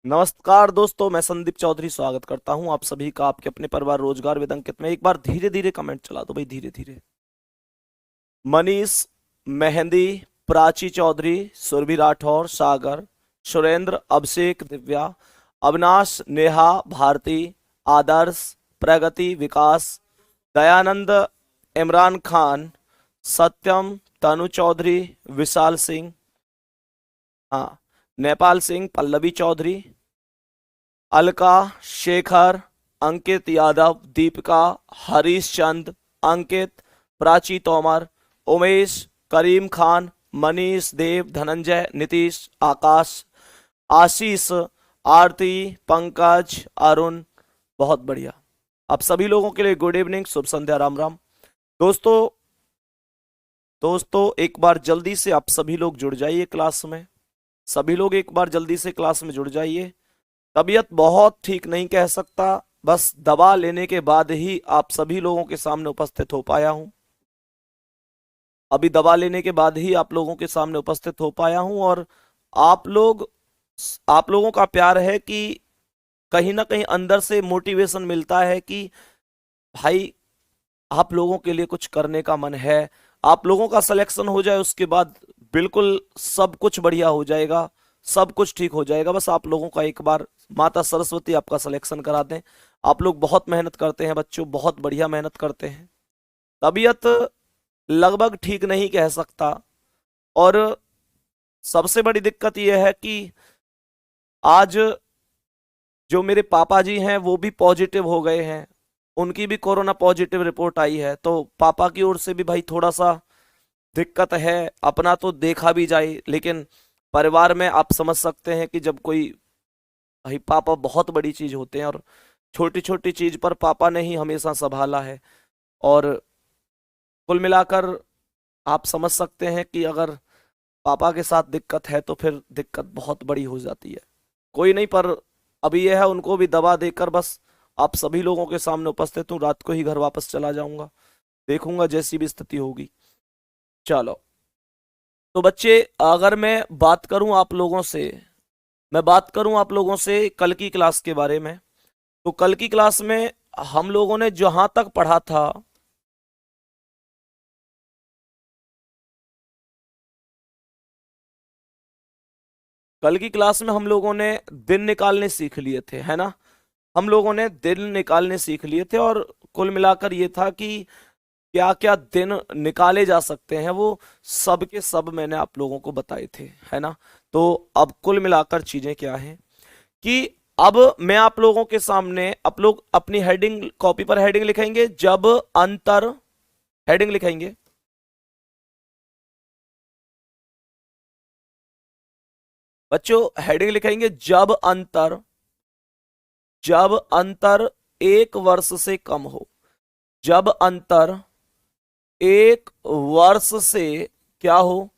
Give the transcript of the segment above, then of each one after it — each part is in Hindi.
नमस्कार दोस्तों, मैं संदीप चौधरी स्वागत करता हूं आप सभी का आपके अपने परिवार रोजगार वेद अंकित में। एक बार धीरे धीरे कमेंट चला दो भाई, धीरे धीरे। मनीष, मेहंदी, प्राची चौधरी, सुरभि राठौर, सागर, सुरेंद्र, अभिषेक, दिव्या, अविनाश, नेहा, भारती, आदर्श, प्रगति, विकास, दयानंद, इमरान खान, सत्यम, तनु चौधरी, विशाल सिंह, हाँ, नेपाल सिंह, पल्लवी चौधरी, अलका, शेखर, अंकित यादव, दीपिका, हरीश चंद, अंकित, प्राची तोमर, उमेश, करीम खान, मनीष, देव, धनंजय, नीतीश, आकाश, आशीष, आरती, पंकज, अरुण। बहुत बढ़िया। आप सभी लोगों के लिए गुड इवनिंग, शुभ संध्या, राम राम। दोस्तों दोस्तों एक बार जल्दी से आप सभी लोग जुड़ जाइए क्लास में। सभी लोग एक बार जल्दी से क्लास में जुड़ जाइए। तबीयत बहुत ठीक नहीं कह सकता, बस दवा लेने के बाद ही आप सभी लोगों के सामने उपस्थित हो पाया हूं। अभी दवा लेने के बाद ही आप लोगों के सामने उपस्थित हो पाया हूं। और आप लोग आप लोगों का प्यार है कि कहीं ना कहीं अंदर से मोटिवेशन मिलता है कि भाई आप लोगों के लिए कुछ करने का मन है। आप लोगों का सिलेक्शन हो जाए उसके बाद बिल्कुल सब कुछ बढ़िया हो जाएगा, सब कुछ ठीक हो जाएगा। बस आप लोगों का एक बार माता सरस्वती आपका सिलेक्शन करा दें। आप लोग बहुत मेहनत करते हैं बच्चों, बहुत बढ़िया मेहनत करते हैं। तबीयत लगभग ठीक नहीं कह सकता, और सबसे बड़ी दिक्कत यह है कि आज जो मेरे पापा जी हैं वो भी पॉजिटिव हो गए हैं। उनकी भी कोरोना पॉजिटिव रिपोर्ट आई है, तो पापा की ओर से भी भाई थोड़ा सा दिक्कत है। अपना तो देखा भी जाए, लेकिन परिवार में आप समझ सकते हैं कि जब कोई, भाई पापा बहुत बड़ी चीज होते हैं, और छोटी छोटी चीज पर पापा ने ही हमेशा संभाला है। और कुल मिलाकर आप समझ सकते हैं कि अगर पापा के साथ दिक्कत है तो फिर दिक्कत बहुत बड़ी हो जाती है। कोई नहीं, पर अभी यह है उनको भी दवा देकर बस आप सभी लोगों के सामने उपस्थित हूँ। रात को ही घर वापस चला जाऊंगा, देखूंगा जैसी भी स्थिति होगी। चलो, तो बच्चे, अगर मैं बात करूं आप लोगों से कल की क्लास के बारे में, तो कल की क्लास में हम लोगों ने जहां तक पढ़ा था, कल की क्लास में हम लोगों ने दिन निकालने सीख लिए थे, है ना। हम लोगों ने दिन निकालने सीख लिए थे, और कुल मिलाकर ये था कि क्या क्या दिन निकाले जा सकते हैं, वो सब के सब मैंने आप लोगों को बताए थे, है ना। तो अब कुल मिलाकर चीजें क्या हैं कि अब मैं आप लोगों के सामने, आप लोग अपनी हेडिंग कॉपी पर हेडिंग लिखेंगे, जब अंतर, हेडिंग लिखेंगे, बच्चों हेडिंग लिखेंगे, जब अंतर एक वर्ष से कम हो। जब अंतर एक वर्ष से क्या हो?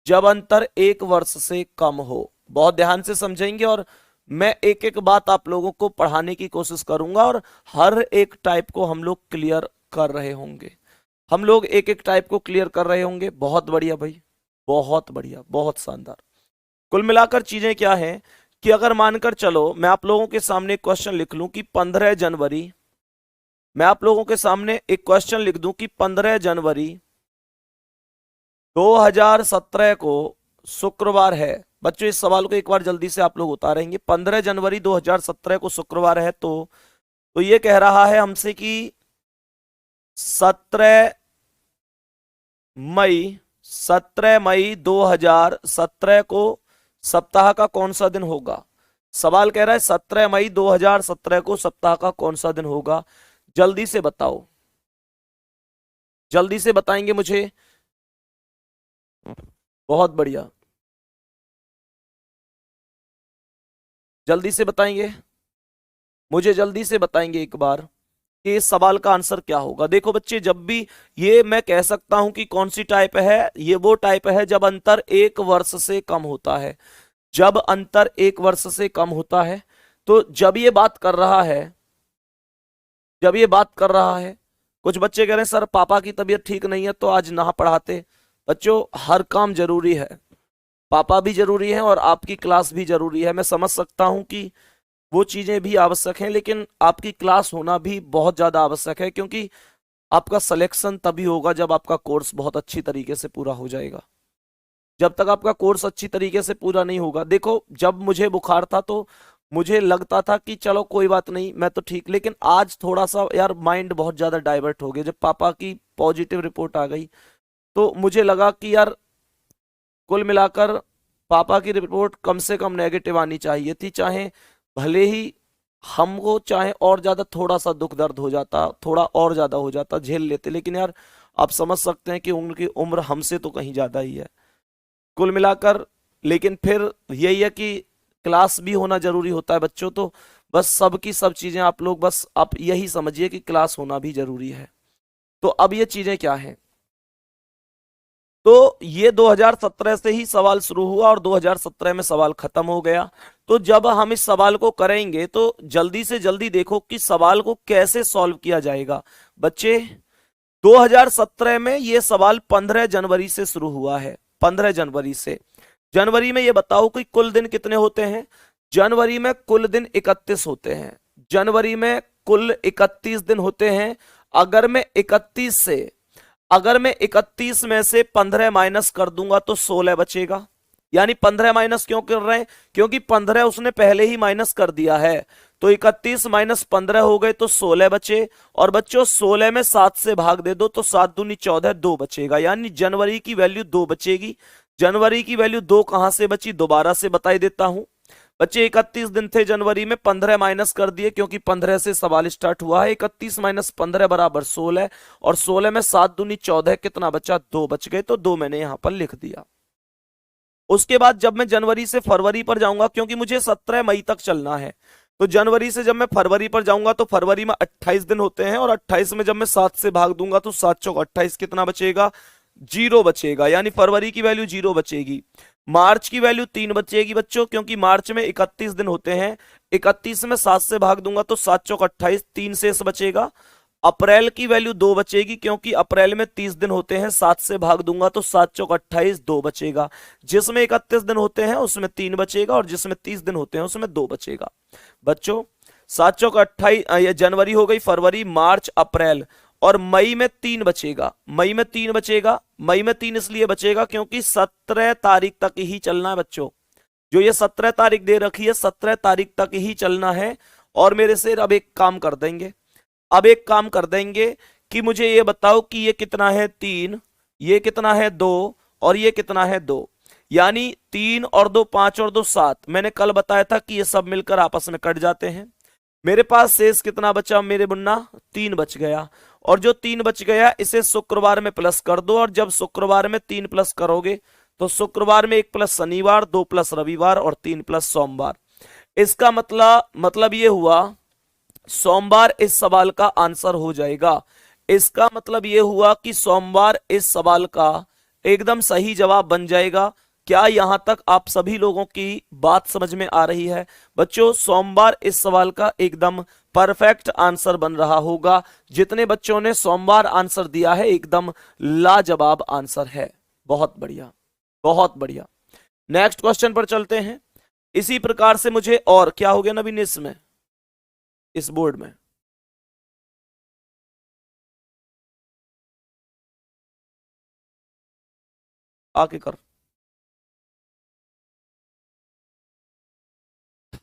जब अंतर एक वर्ष से कम हो। बहुत ध्यान से समझेंगे, और मैं एक एक बात आप लोगों को पढ़ाने की कोशिश करूंगा, और हर एक टाइप को हम लोग क्लियर कर रहे होंगे। हम लोग एक एक टाइप को क्लियर कर रहे होंगे। बहुत बढ़िया भाई, बहुत बढ़िया, बहुत शानदार। कुल मिलाकर चीजें क्या हैं कि अगर मानकर चलो मैं आप लोगों के सामने क्वेश्चन लिख लूं कि 15 जनवरी, मैं आप लोगों के सामने एक क्वेश्चन लिख दूं कि 15 जनवरी 2017 को शुक्रवार है। बच्चों इस सवाल को एक बार जल्दी से आप लोग उतारेंगे। 15 जनवरी 2017 को शुक्रवार है, तो ये कह रहा है हमसे कि 17 मई 17 मई 2017 को सप्ताह का कौन सा दिन होगा। सवाल कह रहा है 17 मई 2017 को सप्ताह का कौन सा दिन होगा। जल्दी से बताओ, जल्दी से बताएंगे मुझे। बहुत बढ़िया, जल्दी से बताएंगे मुझे, जल्दी से बताएंगे एक बार कि इस सवाल का आंसर क्या होगा। देखो बच्चे, जब भी ये मैं कह सकता हूं कि कौन सी टाइप है, ये वो टाइप है जब अंतर एक वर्ष से कम होता है। जब अंतर एक वर्ष से कम होता है, तो जब ये बात कर रहा है, कुछ बच्चे कह रहे हैं सर पापा की तबीयत ठीक नहीं है तो आज ना पढ़ाते। बच्चों हर काम जरूरी है, पापा भी जरूरी है और आपकी क्लास भी जरूरी है। मैं समझ सकता हूं कि वो चीजें भी आवश्यक हैं, लेकिन आपकी क्लास होना भी बहुत ज्यादा आवश्यक है, क्योंकि आपका सिलेक्शन तभी होगा जब आपका कोर्स बहुत अच्छी तरीके से पूरा हो जाएगा। जब तक आपका कोर्स अच्छी तरीके से पूरा नहीं होगा, देखो जब मुझे बुखार था तो मुझे लगता था कि चलो कोई बात नहीं, मैं तो ठीक, लेकिन आज थोड़ा सा यार माइंड बहुत ज्यादा डाइवर्ट हो गया। जब पापा की पॉजिटिव रिपोर्ट आ गई तो मुझे लगा कि यार कुल मिलाकर पापा की रिपोर्ट कम से कम नेगेटिव आनी चाहिए थी, चाहे भले ही हमको चाहे और ज्यादा थोड़ा सा दुख दर्द हो जाता, थोड़ा और ज्यादा हो जाता, झेल लेते, लेकिन यार आप समझ सकते हैं कि उनकी उम्र हमसे तो कहीं ज्यादा ही है कुल मिलाकर। लेकिन फिर यही है कि क्लास भी होना जरूरी होता है बच्चों, तो बस सब की सब चीजें आप लोग बस आप यही समझिए कि क्लास होना भी जरूरी है। तो अब ये चीजें क्या है, तो ये 2017 से ही सवाल शुरू हुआ और 2017 में सवाल खत्म हो गया। तो जब हम इस सवाल को करेंगे तो जल्दी से जल्दी देखो कि सवाल को कैसे सॉल्व किया जाएगा। बच्चे 2017 में ये सवाल 15 जनवरी से शुरू हुआ है, 15 जनवरी से। जनवरी में ये बताओ कि कुल दिन कितने होते हैं। जनवरी में कुल दिन 31 होते हैं। जनवरी में कुल 31 दिन होते हैं। अगर मैं 31 में से 15 माइनस कर दूंगा तो 16 बचेगा। यानी 15 माइनस क्यों कर रहे हैं, क्योंकि 15 उसने पहले ही माइनस कर दिया है। तो 31 माइनस 15 हो गए तो 16 बचे। और बच्चों 16 में 7 से भाग दे दो तो 7 दूनी 14, 2 बचेगा। यानी जनवरी की वैल्यू 2 बचेगी। जनवरी की वैल्यू 2 कहां से बची, दोबारा से बताई देता हूं। बच्चे 31 दिन थे जनवरी में, 15 माइनस कर दिए क्योंकि 15 से सवाल स्टार्ट हुआ है। 31 माइनस 15 बराबर 16, और 16 में 7 दूनी 14, कितना बचा, 2 बच गए, तो 2 मैंने यहां पर लिख दिया। उसके बाद जब मैं जनवरी से फरवरी पर जाऊंगा, क्योंकि मुझे 17 मई तक चलना है, तो जनवरी से जब मैं फरवरी पर जाऊंगा तो फरवरी में 28 दिन होते हैं, और 28 में जब मैं 7 से भाग दूंगा तो 7 चौक 28, कितना बचेगा, 0 बचेगा। यानी फरवरी की वैल्यू 0 बचेगी। मार्च की वैल्यू 3 बचेगी बच्चों, क्योंकि मार्च में 31 दिन होते हैं। 31 में 7 से भाग दूंगा तो 7 चौक 28, 3 शेष बचेगा। अप्रैल की वैल्यू 2 बचेगी, क्योंकि अप्रैल में 30 दिन होते हैं। 7 से भाग दूंगा तो 7 चौक 28, 2 बचेगा। जिसमें 31 दिन होते हैं उसमें 3 बचेगा, और जिसमें 30 दिन होते हैं उसमें 2 बचेगा। बच्चों 7 चौक 28, ये जनवरी हो गई, फरवरी, मार्च, अप्रैल, और मई में 3 बचेगा। मई में 3 बचेगा। मई में 3 इसलिए बचेगा क्योंकि 17 तारीख तक ही चलना है बच्चों। जो ये 17 तारीख दे रखी है, 17 तारीख तक ही चलना है। और मेरे से अब एक काम कर देंगे, कि मुझे ये बताओ कि ये कितना है, 3, ये कितना है, 2, और ये कितना है, 2। यानी 3 और 2 5 और 2 7। मैंने कल बताया था कि ये सब मिलकर आपस में कट जाते हैं। मेरे पास शेष कितना बचा मेरे मुन्ना, 3 बच गया। और जो 3 बच गया इसे शुक्रवार में प्लस कर दो, और जब शुक्रवार में 3 प्लस करोगे तो शुक्रवार में 1 प्लस शनिवार, 2 प्लस रविवार, और 3 प्लस सोमवार। इसका मतलब ये हुआ सोमवार इस सवाल का आंसर हो जाएगा। इसका मतलब ये हुआ कि सोमवार इस सवाल का एकदम सही जवाब बन जाएगा। क्या यहां तक आप सभी लोगों की बात समझ में आ रही है बच्चों? सोमवार इस सवाल का एकदम परफेक्ट आंसर बन रहा होगा। जितने बच्चों ने सोमवार आंसर दिया है एकदम लाजवाब आंसर है। बहुत बढ़िया, बहुत बढ़िया। नेक्स्ट क्वेश्चन पर चलते हैं। इसी प्रकार से मुझे, और क्या हो गया नवीन इसमें, इस बोर्ड में आके कर,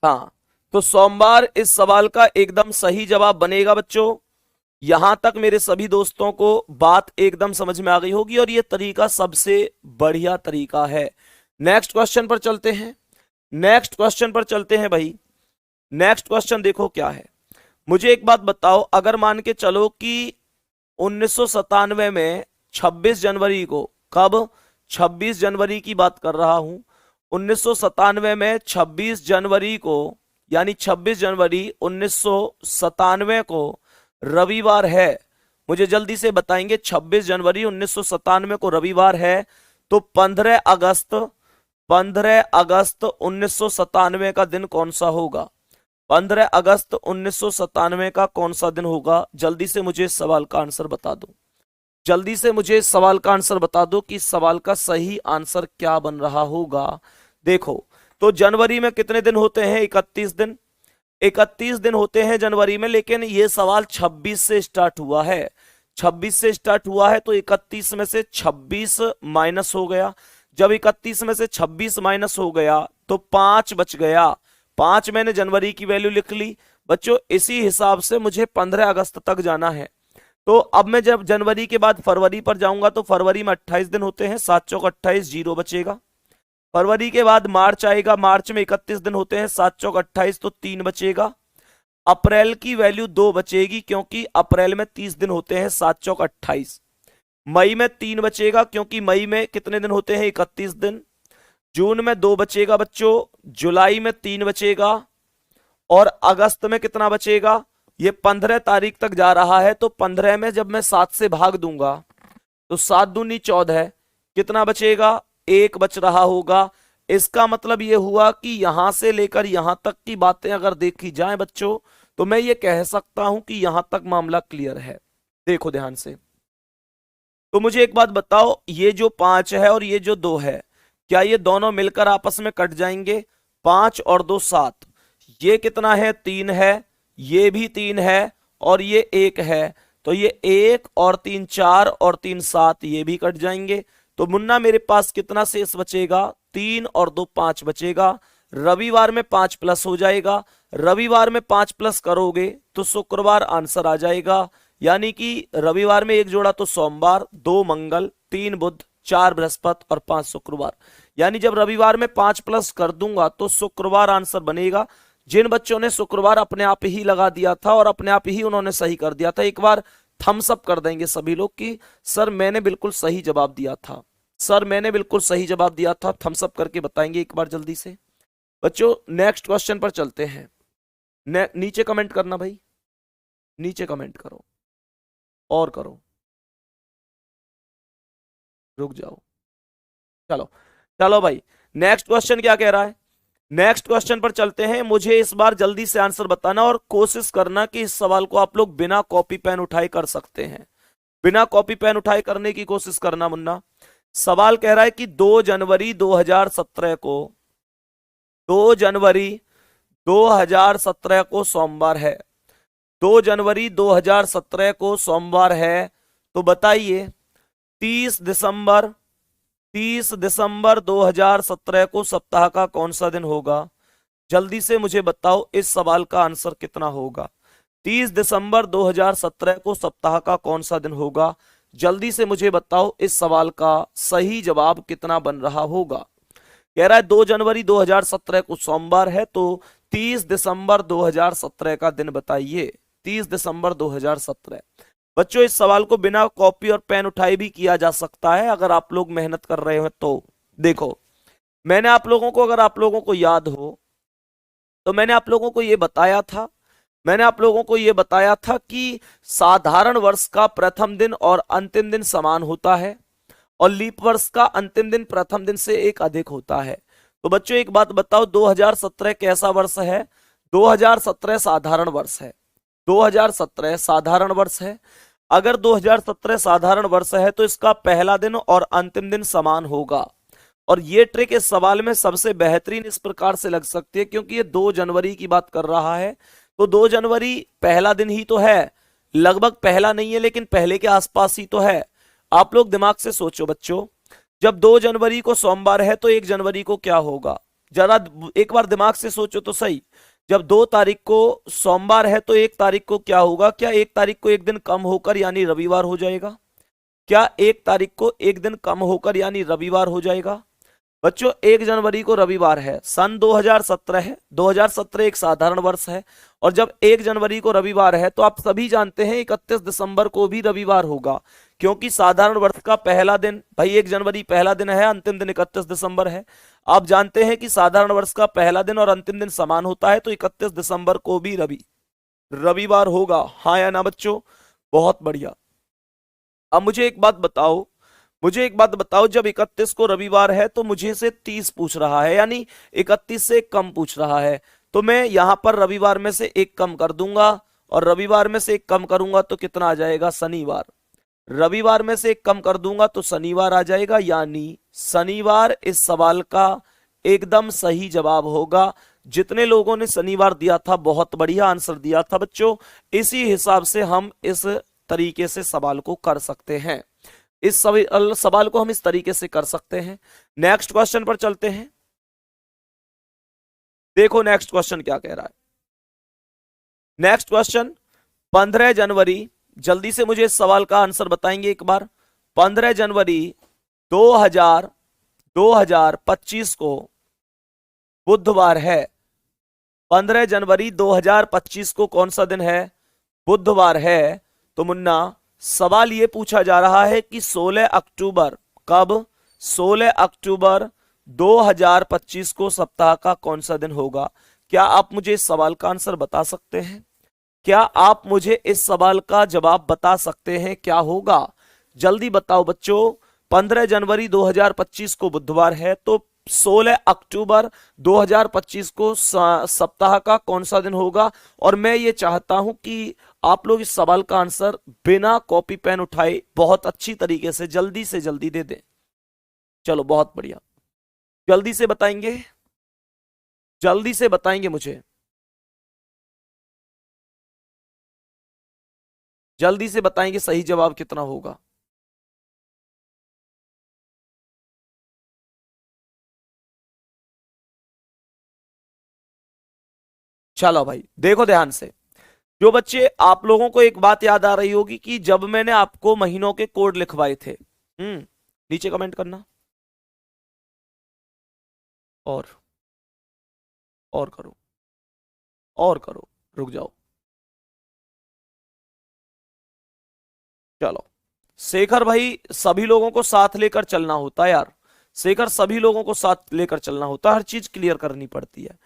हाँ। तो सोमवार इस सवाल का एकदम सही जवाब बनेगा बच्चों। यहां तक मेरे सभी दोस्तों को बात एकदम समझ में आ गई होगी, और यह तरीका सबसे बढ़िया तरीका है। नेक्स्ट क्वेश्चन पर चलते हैं। नेक्स्ट क्वेश्चन पर चलते हैं भाई। नेक्स्ट क्वेश्चन देखो क्या है। मुझे एक बात बताओ, अगर मान के चलो कि 1997 में 26 जनवरी को, कब, 26 जनवरी की बात कर रहा हूं, 1997 में 26 जनवरी को, यानी 26 जनवरी 1997 को रविवार है। मुझे जल्दी से बताएंगे, 26 जनवरी 1997 को रविवार है, तो 15 अगस्त 1997 का दिन कौन सा होगा? 15 अगस्त 1997 का कौन सा दिन होगा? जल्दी से मुझे इस सवाल का आंसर बता दो। जल्दी से मुझे इस सवाल का आंसर बता दो कि इस सवाल का सही आंसर क्या बन रहा होगा। देखो, तो जनवरी में कितने दिन होते हैं? 31 दिन। 31 दिन होते हैं जनवरी में, लेकिन ये सवाल 26 से स्टार्ट हुआ है। 26 से स्टार्ट हुआ है, तो 31 में से 26 माइनस हो गया। जब 31 में से 26 माइनस हो गया तो 5 बच गया। 5 मैंने जनवरी की वैल्यू लिख ली। बच्चों, इसी हिसाब से मुझे 15 अगस्त तक जाना है। तो अब मैं जब जनवरी के बाद फरवरी पर जाऊंगा तो फरवरी में 28 दिन होते हैं, 7 चौक 28, 0 बचेगा। फरवरी के बाद मार्च आएगा, मार्च में 31 दिन होते हैं, 7 चौक 28, तो 3 बचेगा। अप्रैल की वैल्यू 2 बचेगी क्योंकि अप्रैल में 30 दिन होते हैं, 7 चौक 28। मई में 3 बचेगा क्योंकि मई में कितने दिन होते हैं? 31 दिन। जून में 2 बचेगा बच्चों। जुलाई में 3 बचेगा। और अगस्त में कितना बचेगा? ये 15 तारीख तक जा रहा है, तो 15 में जब मैं 7 से भाग दूंगा तो 7 दूनी 14, कितना बचेगा? 1 बच रहा होगा। इसका मतलब ये हुआ कि यहां से लेकर यहां तक की बातें अगर देखी जाएं बच्चों, तो मैं ये कह सकता हूं कि यहां तक मामला क्लियर है। देखो ध्यान से, तो मुझे एक बात बताओ, ये जो 5 है और ये जो 2 है, क्या ये दोनों मिलकर आपस में कट जाएंगे? 5 और 2 7। ये कितना है? 3 है। ये भी 3 है और ये 1 है, तो ये 1 और 3 4 और 3 7, ये भी कट जाएंगे। तो मुन्ना मेरे पास कितना शेष बचेगा? 3 और 2 5 बचेगा। रविवार में 5 प्लस हो जाएगा। रविवार में 5 प्लस करोगे तो शुक्रवार आंसर आ जाएगा। यानी कि रविवार में 1 जोड़ा तो सोमवार, 2 मंगल, 3 बुध, 4 बृहस्पति और 5 शुक्रवार। यानी जब रविवार में 5 प्लस कर दूंगा तो शुक्रवार आंसर बनेगा। जिन बच्चों ने शुक्रवार अपने आप ही लगा दिया था और अपने आप ही उन्होंने सही कर दिया था, एक बार थम्स अप कर देंगे सभी लोग कि सर मैंने बिल्कुल सही जवाब दिया था, सर मैंने बिल्कुल सही जवाब दिया था। थम्स अप करके बताएंगे एक बार जल्दी से। बच्चों, नेक्स्ट क्वेश्चन पर चलते हैं। नीचे कमेंट करना भाई, नीचे कमेंट करो और करो, रुक जाओ। चलो चलो भाई, नेक्स्ट क्वेश्चन क्या कह रहा है? नेक्स्ट क्वेश्चन पर चलते हैं। मुझे इस बार जल्दी से आंसर बताना और कोशिश करना कि इस सवाल को आप लोग बिना कॉपी पेन उठाए कर सकते हैं। बिना कॉपी पेन उठाए करने की कोशिश करना मुन्ना। सवाल कह रहा है कि 2 जनवरी 2017 को 2 जनवरी 2017 को सोमवार है। 2 जनवरी 2017 को सोमवार है, तो बताइए 30 दिसंबर 30 दिसंबर 2017 को सप्ताह का कौन सा दिन होगा? जल्दी से मुझे बताओ इस सवाल का आंसर कितना होगा। 30 दिसंबर 2017 को सप्ताह का कौन सा दिन होगा? जल्दी से मुझे बताओ इस सवाल का सही जवाब कितना बन रहा होगा। कह रहा है 2 जनवरी 2017 को सोमवार है, तो 30 दिसंबर 2017 का दिन बताइए। 30 दिसंबर 2017। बच्चों, इस सवाल को बिना कॉपी और पेन उठाए भी किया जा सकता है अगर आप लोग मेहनत कर रहे हो तो। देखो, मैंने आप लोगों को, अगर आप लोगों को याद हो तो मैंने आप लोगों को यह बताया था, मैंने आप लोगों को यह बताया था कि साधारण वर्ष का प्रथम दिन और अंतिम दिन समान होता है और लीप वर्ष का अंतिम दिन प्रथम दिन से एक अधिक होता है। तो बच्चों एक बात बताओ, 2017 कैसा वर्ष है? 2017 साधारण वर्ष है। 2017 साधारण वर्ष है। अगर 2017 साधारण वर्ष है तो इसका पहला दिन और अंतिम दिन समान होगा। और ये ट्रिक इस सवाल में सबसे बेहतरीन इस प्रकार से लग सकती है क्योंकि ये 2 जनवरी की बात कर रहा है, तो 2 जनवरी पहला दिन ही तो है, लगभग पहला नहीं है लेकिन पहले के आसपास ही तो है। आप लोग दिमाग से सोचो बच्चों, जब 2 जनवरी को सोमवार है तो 1 जनवरी को क्या होगा? जरा एक बार दिमाग से सोचो तो सही। जब 2 तारीख को सोमवार है तो 1 तारीख को क्या होगा? क्या 1 तारीख को एक दिन कम होकर यानी रविवार हो जाएगा? क्या 1 तारीख को एक दिन कम होकर यानी रविवार हो जाएगा? बच्चों, 1 जनवरी को रविवार है, सन 2017 है, 2017 एक साधारण वर्ष है। और जब 1 जनवरी को रविवार है तो आप सभी जानते हैं 31 दिसंबर को भी रविवार होगा क्योंकि साधारण वर्ष का पहला दिन, भाई 1 जनवरी पहला दिन है, अंतिम दिन 31 दिसंबर है। आप जानते हैं कि साधारण वर्ष का पहला दिन और अंतिम दिन समान होता है, तो 31 दिसंबर को भी रविवार होगा। हाँ या ना बच्चों? बहुत बढ़िया। अब मुझे एक बात बताओ, मुझे एक बात बताओ, जब 31 को रविवार है तो मुझे से 30 पूछ रहा है, यानी 31 से कम पूछ रहा है, तो मैं यहां पर रविवार में से 1 कम कर दूंगा और रविवार में से 1 कम करूंगा तो कितना आ जाएगा? शनिवार। रविवार में से एक कम कर दूंगा तो शनिवार आ जाएगा, यानी शनिवार इस सवाल का एकदम सही जवाब होगा। जितने लोगों ने शनिवार दिया था बहुत बढ़िया आंसर दिया था बच्चों। इसी हिसाब से हम इस तरीके से सवाल को कर सकते हैं, इस सवाल को हम इस तरीके से कर सकते हैं। नेक्स्ट क्वेश्चन पर चलते हैं। देखो नेक्स्ट क्वेश्चन क्या कह रहा है। नेक्स्ट क्वेश्चन 15 जनवरी, जल्दी से मुझे इस सवाल का आंसर बताएंगे एक बार। 15 जनवरी 2025 को बुधवार है। 15 जनवरी 2025 को कौन सा दिन है? बुधवार है। तो मुन्ना सवाल ये पूछा जा रहा है कि 16 अक्टूबर, कब? 16 अक्टूबर 2025 को सप्ताह का कौन सा दिन होगा? क्या आप मुझे इस सवाल का आंसर बता सकते हैं? क्या आप मुझे इस सवाल का जवाब बता सकते हैं क्या होगा? जल्दी बताओ बच्चों। 15 जनवरी 2025 को बुधवार है, तो 16 अक्टूबर 2025 को सप्ताह का कौन सा दिन होगा? और मैं ये चाहता हूं कि आप लोग इस सवाल का आंसर बिना कॉपी पेन उठाए बहुत अच्छी तरीके से जल्दी दे दें। चलो बहुत बढ़िया, जल्दी से बताएंगे, जल्दी से बताएंगे मुझे, जल्दी से बताएंगे सही जवाब कितना होगा। चलो भाई देखो ध्यान से। जो बच्चे, आप लोगों को एक बात याद आ रही होगी कि जब मैंने आपको महीनों के कोड लिखवाए थे, नीचे कमेंट करना, और और करो, और करो, रुक जाओ। चलो शेखर भाई, सभी लोगों को साथ लेकर चलना होता है यार। शेखर, सभी लोगों को साथ लेकर चलना होता है, हर चीज क्लियर करनी पड़ती है।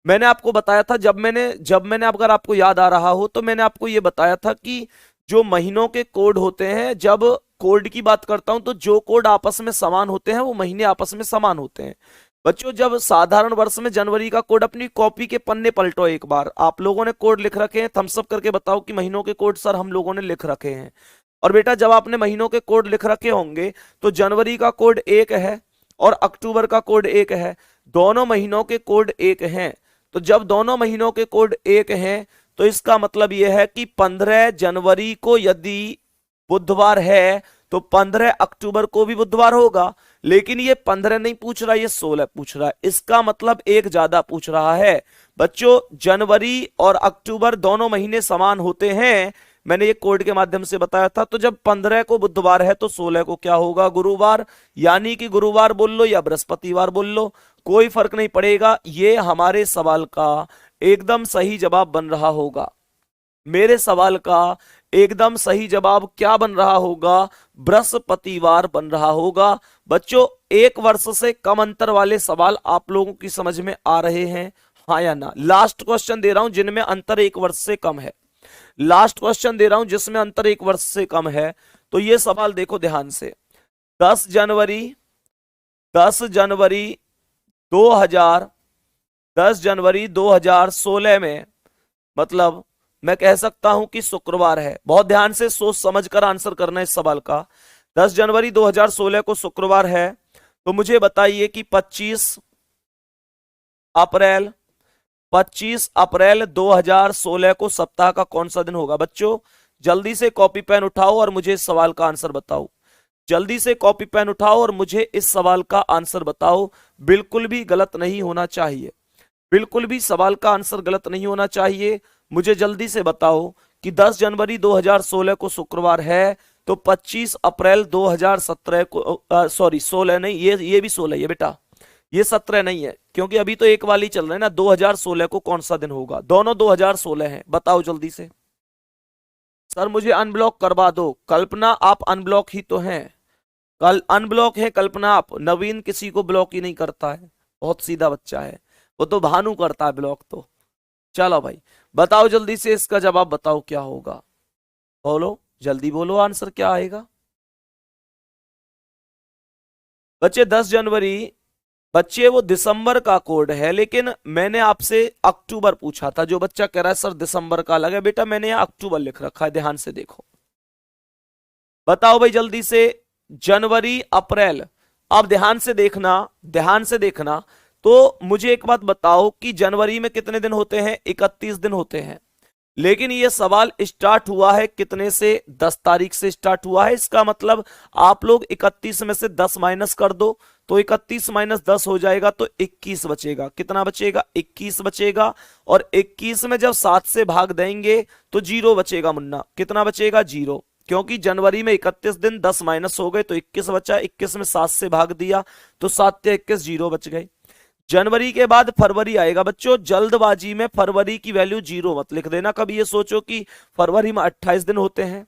मैंने आपको बताया था, जब मैंने अगर आपको याद आ रहा हो तो मैंने आपको यह बताया था कि जो महीनों के कोड होते हैं, जब कोड की बात करता हूं तो जो कोड आपस में समान होते हैं वो महीने आपस में समान होते हैं। बच्चों जब साधारण वर्ष में जनवरी का कोड, अपनी कॉपी के पन्ने पलटो एक बार, आप लोगों ने कोड लिख रखे हैं, थम्स अप करके बताओ कि महीनों के कोड सर हम लोगों ने लिख रखे हैं। और बेटा जब आपने महीनों के कोड लिख रखे होंगे तो जनवरी का कोड एक है और अक्टूबर का कोड एक है, दोनों महीनों के कोड एक हैं। तो जब दोनों महीनों के कोड एक हैं तो इसका मतलब यह है कि 15 जनवरी को यदि बुधवार है तो 15 अक्टूबर को भी बुधवार होगा। लेकिन ये 15 नहीं पूछ रहा, ये 16 पूछ रहा है, इसका मतलब एक ज्यादा पूछ रहा है। बच्चों जनवरी और अक्टूबर दोनों महीने समान होते हैं, मैंने ये कोड के माध्यम से बताया था। तो जब 15 को बुधवार है तो 16 को क्या होगा? गुरुवार। यानी कि गुरुवार बोल लो या बृहस्पतिवार बोल लो, कोई फर्क नहीं पड़ेगा, ये हमारे सवाल का एकदम सही जवाब बन रहा होगा। मेरे सवाल का एकदम सही जवाब क्या बन रहा होगा? बृहस्पतिवार बन रहा होगा। बच्चों एक वर्ष से कम अंतर वाले सवाल आप लोगों की समझ में आ रहे हैं, हाँ या ना? लास्ट क्वेश्चन दे रहा हूं जिनमें अंतर एक वर्ष से कम है, लास्ट क्वेश्चन दे रहा हूं जिसमें अंतर एक वर्ष से कम है। तो ये सवाल देखो ध्यान से। 10 जनवरी 10 जनवरी 2000 10 जनवरी 2016 में, मतलब मैं कह सकता हूं कि शुक्रवार है। बहुत ध्यान से सोच समझकर आंसर करना इस सवाल का। 10 जनवरी 2016 को शुक्रवार है, तो मुझे बताइए कि 25 अप्रैल 2016 को सप्ताह का कौन सा दिन होगा? बच्चों जल्दी से कॉपी पेन उठाओ और मुझे इस सवाल का आंसर बताओ। जल्दी से कॉपी पेन उठाओ और मुझे इस सवाल का आंसर बताओ। बिल्कुल भी गलत नहीं होना चाहिए, बिल्कुल भी सवाल का आंसर गलत नहीं होना चाहिए। मुझे जल्दी से बताओ कि 10 जनवरी 2016 को शुक्रवार है, तो 25 अप्रैल 2017 को, सॉरी 16 नहीं, ये भी 16 है बेटा, ये 17 नहीं है, क्योंकि अभी तो एक वाली चल रहा है ना। 2016 को कौन सा दिन होगा? दोनों 2016 हैं, बताओ जल्दी से। सर मुझे अनब्लॉक करवा दो। कल्पना आप अनब्लॉक ही तो हैं, कल अनब्लॉक है कल्पना आप। नवीन किसी को ब्लॉक ही नहीं करता है, बहुत सीधा बच्चा है, वो तो भानु करता है ब्लॉक तो। चलो भाई बताओ जल्दी से, इसका जवाब बताओ क्या होगा? बोलो जल्दी बोलो, आंसर क्या आएगा? बच्चे 10 जनवरी, बच्चे वो दिसंबर का कोड है, लेकिन मैंने आपसे अक्टूबर पूछा था। जो बच्चा कह रहा है सर दिसंबर का अलग है, बेटा मैंने यहाँ अक्टूबर लिख रखा है, ध्यान से देखो। बताओ भाई जल्दी से। जनवरी, अप्रैल। अब ध्यान से देखना, ध्यान से देखना। तो मुझे एक बात बताओ कि जनवरी में कितने दिन होते हैं? 31 दिन होते हैं। लेकिन ये सवाल स्टार्ट हुआ है कितने से? 10 तारीख से स्टार्ट हुआ है। इसका मतलब आप लोग 31 में से 10 माइनस कर दो, तो 31 माइनस 10 हो जाएगा, तो 21 बचेगा। कितना बचेगा? 21 बचेगा। और 21 में जब 7 से भाग देंगे तो 0 बचेगा मुन्ना। कितना बचेगा? 0। क्योंकि जनवरी में 31 दिन, 10 माइनस हो गए तो 21 बचा। 21 में 7 से भाग दिया तो 7 से 21, 0 बच गए। जनवरी के बाद फरवरी आएगा बच्चों। जल्दबाजी में फरवरी की वैल्यू 0 मत लिख देना। कभी ये सोचो कि फरवरी में 28 दिन होते हैं,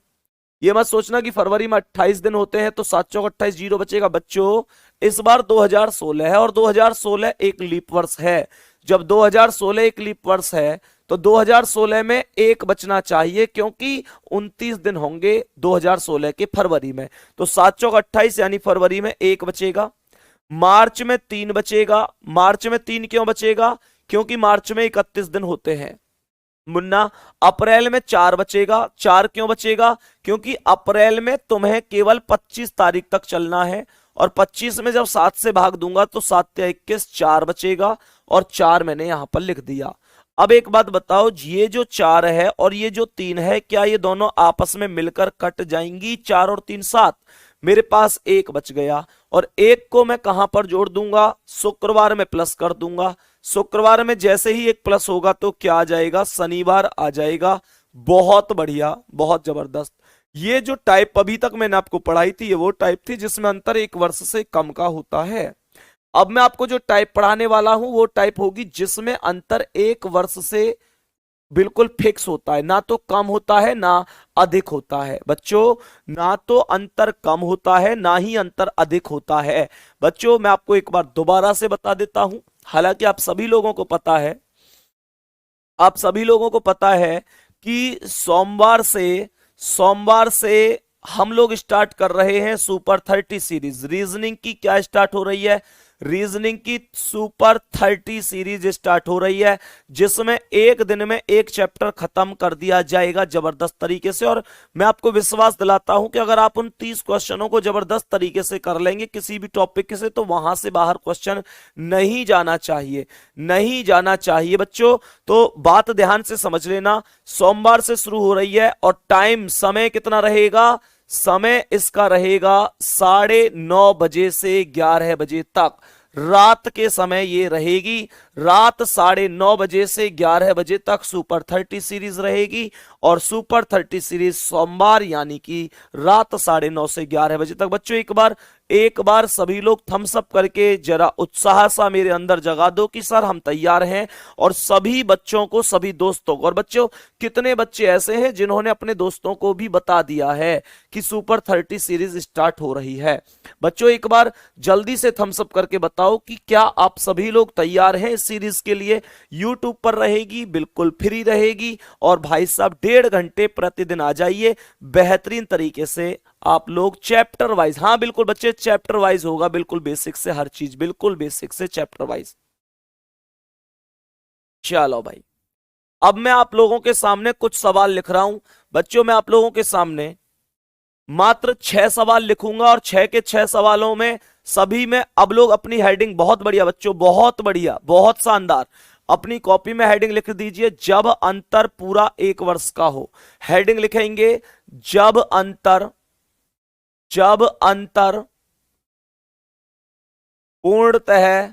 ये मत सोचना कि फरवरी में 28 दिन होते हैं तो 7 चौक 28, 0 बचेगा। बच्चों इस बार 2016 है और 2016 एक लीप वर्ष है। जब 2016 एक लीप वर्ष है तो 2016 में एक बचना चाहिए, क्योंकि 29 दिन होंगे 2016 के फरवरी में। तो 7 चौक 28 यानी फरवरी में एक बचेगा। मार्च में 3 बचेगा। मार्च में 3 क्यों बचेगा? क्योंकि मार्च में 31 दिन होते हैं मुन्ना। अप्रैल में 4 बचेगा। 4 क्यों बचेगा? क्योंकि अप्रैल में तुम्हें केवल 25 तारीख तक चलना है, और 25 में जब 7 से भाग दूंगा तो 7 या 21, 4 बचेगा। और 4 मैंने यहां पर लिख दिया। अब एक बात बताओ, ये जो 4 है और ये जो 3 है, क्या ये दोनों आपस में मिलकर कट जाएंगी? 4 और 3 7। मेरे पास एक बच गया, और एक को मैं कहां पर जोड़ दूंगा? शुक्रवार में प्लस कर दूंगा। शुक्रवार में जैसे ही एक प्लस होगा तो क्या आ जाएगा? शनिवार आ जाएगा। बहुत बढ़िया, बहुत जबरदस्त। ये जो टाइप अभी तक मैंने आपको पढ़ाई थी, ये वो टाइप थी जिसमें अंतर 1 वर्ष से कम का होता है। अब मैं आपको जो टाइप पढ़ाने वाला हूं वो टाइप होगी जिसमें अंतर 1 वर्ष से बिल्कुल फिक्स होता है, ना तो कम होता है ना अधिक होता है बच्चों। ना तो अंतर कम होता है ना ही अंतर अधिक होता है। बच्चों मैं आपको एक बार दोबारा से बता देता हूं, हालांकि आप सभी लोगों को पता है, आप सभी लोगों को पता है कि सोमवार से हम लोग स्टार्ट कर रहे हैं सुपर 30 सीरीज। रीजनिंग की क्या स्टार्ट हो रही है? रीजनिंग की सुपर 30 सीरीज स्टार्ट हो रही है, जिसमें एक दिन में एक चैप्टर खत्म कर दिया जाएगा जबरदस्त तरीके से। और मैं आपको विश्वास दिलाता हूं कि अगर आप उन 30 क्वेश्चनों को जबरदस्त तरीके से कर लेंगे किसी भी टॉपिक से, तो वहां से बाहर क्वेश्चन नहीं जाना चाहिए, नहीं जाना चाहिए बच्चों। तो बात ध्यान से समझ लेना, सोमवार से शुरू हो रही है, और टाइम समय कितना रहेगा? समय इसका रहेगा 9:30 बजे से 11 बजे तक। रात के समय ये रहेगी। रात 9:30 बजे से 11 बजे तक सुपर 30 सीरीज रहेगी। और सुपर 30 सीरीज सोमवार यानी कि रात 9:30 से 11 बजे तक। बच्चों एक बार सभी लोग थम्स अप करके जरा उत्साह सा मेरे अंदर जगा दो कि सर हम तैयार हैं। और सभी बच्चों को, सभी दोस्तों को, और बच्चों कितने बच्चे ऐसे हैं जिन्होंने अपने दोस्तों को भी बता दिया है कि सुपर 30 सीरीज स्टार्ट हो रही है? बच्चों एक बार जल्दी से थम्स अप करके बताओ कि क्या आप सभी लोग तैयार हैं इस सीरीज के लिए? यूट्यूब पर रहेगी, बिल्कुल फ्री रहेगी, और भाई साहब 1.5 घंटे प्रतिदिन आ जाइए। बेहतरीन तरीके से आप लोग चैप्टर वाइज, हाँ बिल्कुल बच्चे चैप्टर वाइज होगा, बिल्कुल बेसिक से हर चीज, बिल्कुल बेसिक से चैप्टर वाइज। चलो भाई, अब मैं आप लोगों के सामने कुछ सवाल लिख रहा हूं। बच्चों मैं आप लोगों के सामने मात्र 6 सवाल लिखूंगा, और 6 के 6 सवालों में सभी में अब लोग अपनी हेडिंग, बहुत बढ़िया बच्चों, बहुत बढ़िया, बहुत शानदार, अपनी कॉपी में हेडिंग लिख दीजिए, जब अंतर पूरा 1 वर्ष का हो। हेडिंग लिखेंगे जब अंतर पूर्णतः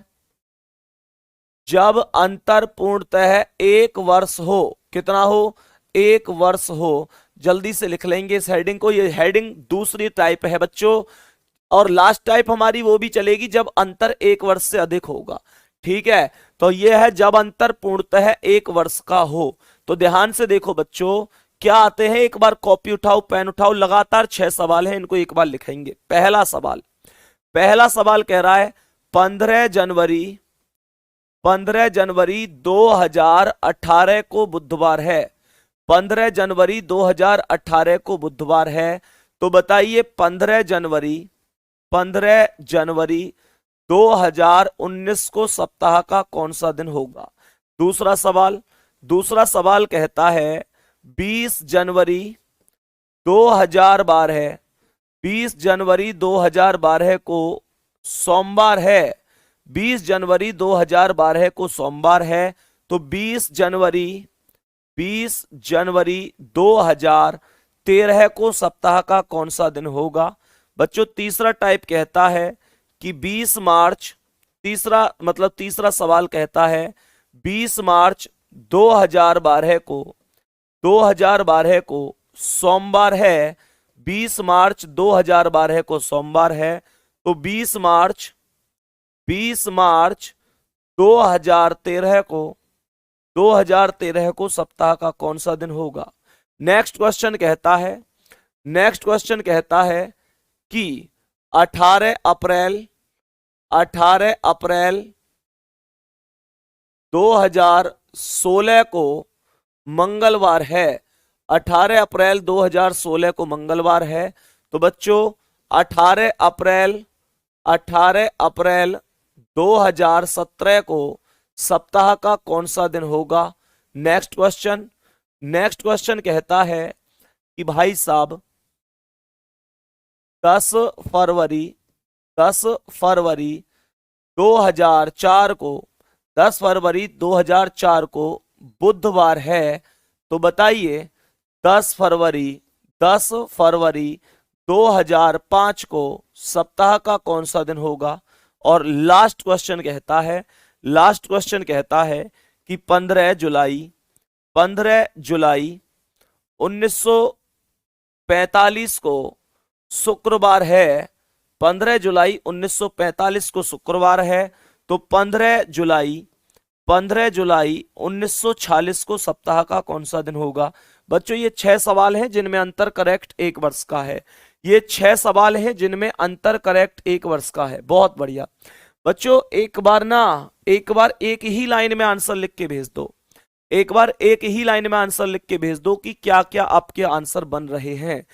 जब अंतर पूर्णतः 1 वर्ष हो। कितना हो? 1 वर्ष हो। जल्दी से लिख लेंगे इस हेडिंग को। ये हेडिंग दूसरी टाइप है बच्चों, और लास्ट टाइप हमारी वो भी चलेगी जब अंतर 1 वर्ष से अधिक होगा। ठीक है, तो ये है जब अंतर पूर्णतः 1 वर्ष का हो। तो ध्यान से देखो बच्चों क्या आते हैं, एक बार कॉपी उठाओ, पेन उठाओ, लगातार 6 सवाल हैं, इनको एक बार लिखेंगे। पहला सवाल कह रहा है 15 जनवरी 2018 को बुधवार है। 15 जनवरी 2018 को बुधवार है। तो बताइए 15 जनवरी 2019 को सप्ताह का कौन सा दिन होगा? दूसरा सवाल कहता है 20 जनवरी 2012 20 जनवरी 2012 को सोमवार है। 20 जनवरी 2012 को सोमवार है, तो 20 जनवरी 2013 को सप्ताह का कौन सा दिन होगा? बच्चों तीसरा टाइप कहता है कि 20 मार्च, तीसरा सवाल कहता है 20 मार्च 2012 को सोमवार है। 20 मार्च 2012 को सोमवार है, तो 20 मार्च 2013 को सप्ताह का कौन सा दिन होगा? नेक्स्ट क्वेश्चन कहता है कि 18 अप्रैल 2016 को मंगलवार है। 18 अप्रैल 2016 को मंगलवार है, तो बच्चों 18 अप्रैल 2017 को सप्ताह का कौन सा दिन होगा? नेक्स्ट क्वेश्चन कहता है कि भाई साहब 10 फरवरी 2004 को बुधवार है, तो बताइए 10 फरवरी 2005 को सप्ताह का कौन सा दिन होगा? और लास्ट क्वेश्चन कहता है कि 15 जुलाई 1945 को शुक्रवार है। 15 जुलाई 1945 को शुक्रवार है, तो 15 जुलाई 1946 को सप्ताह का कौन सा दिन होगा? बच्चों ये 6 सवाल हैं जिनमें अंतर करेक्ट 1 वर्ष का है। ये 6 सवाल हैं जिनमें अंतर करेक्ट 1 वर्ष का है। बहुत बढ़िया बच्चों, एक बार एक ही लाइन में आंसर लिख के भेज दो। एक बार एक ही लाइन में आंसर लिख के भेज दो कि क्या क्या आपके आंसर बन रहे हैं,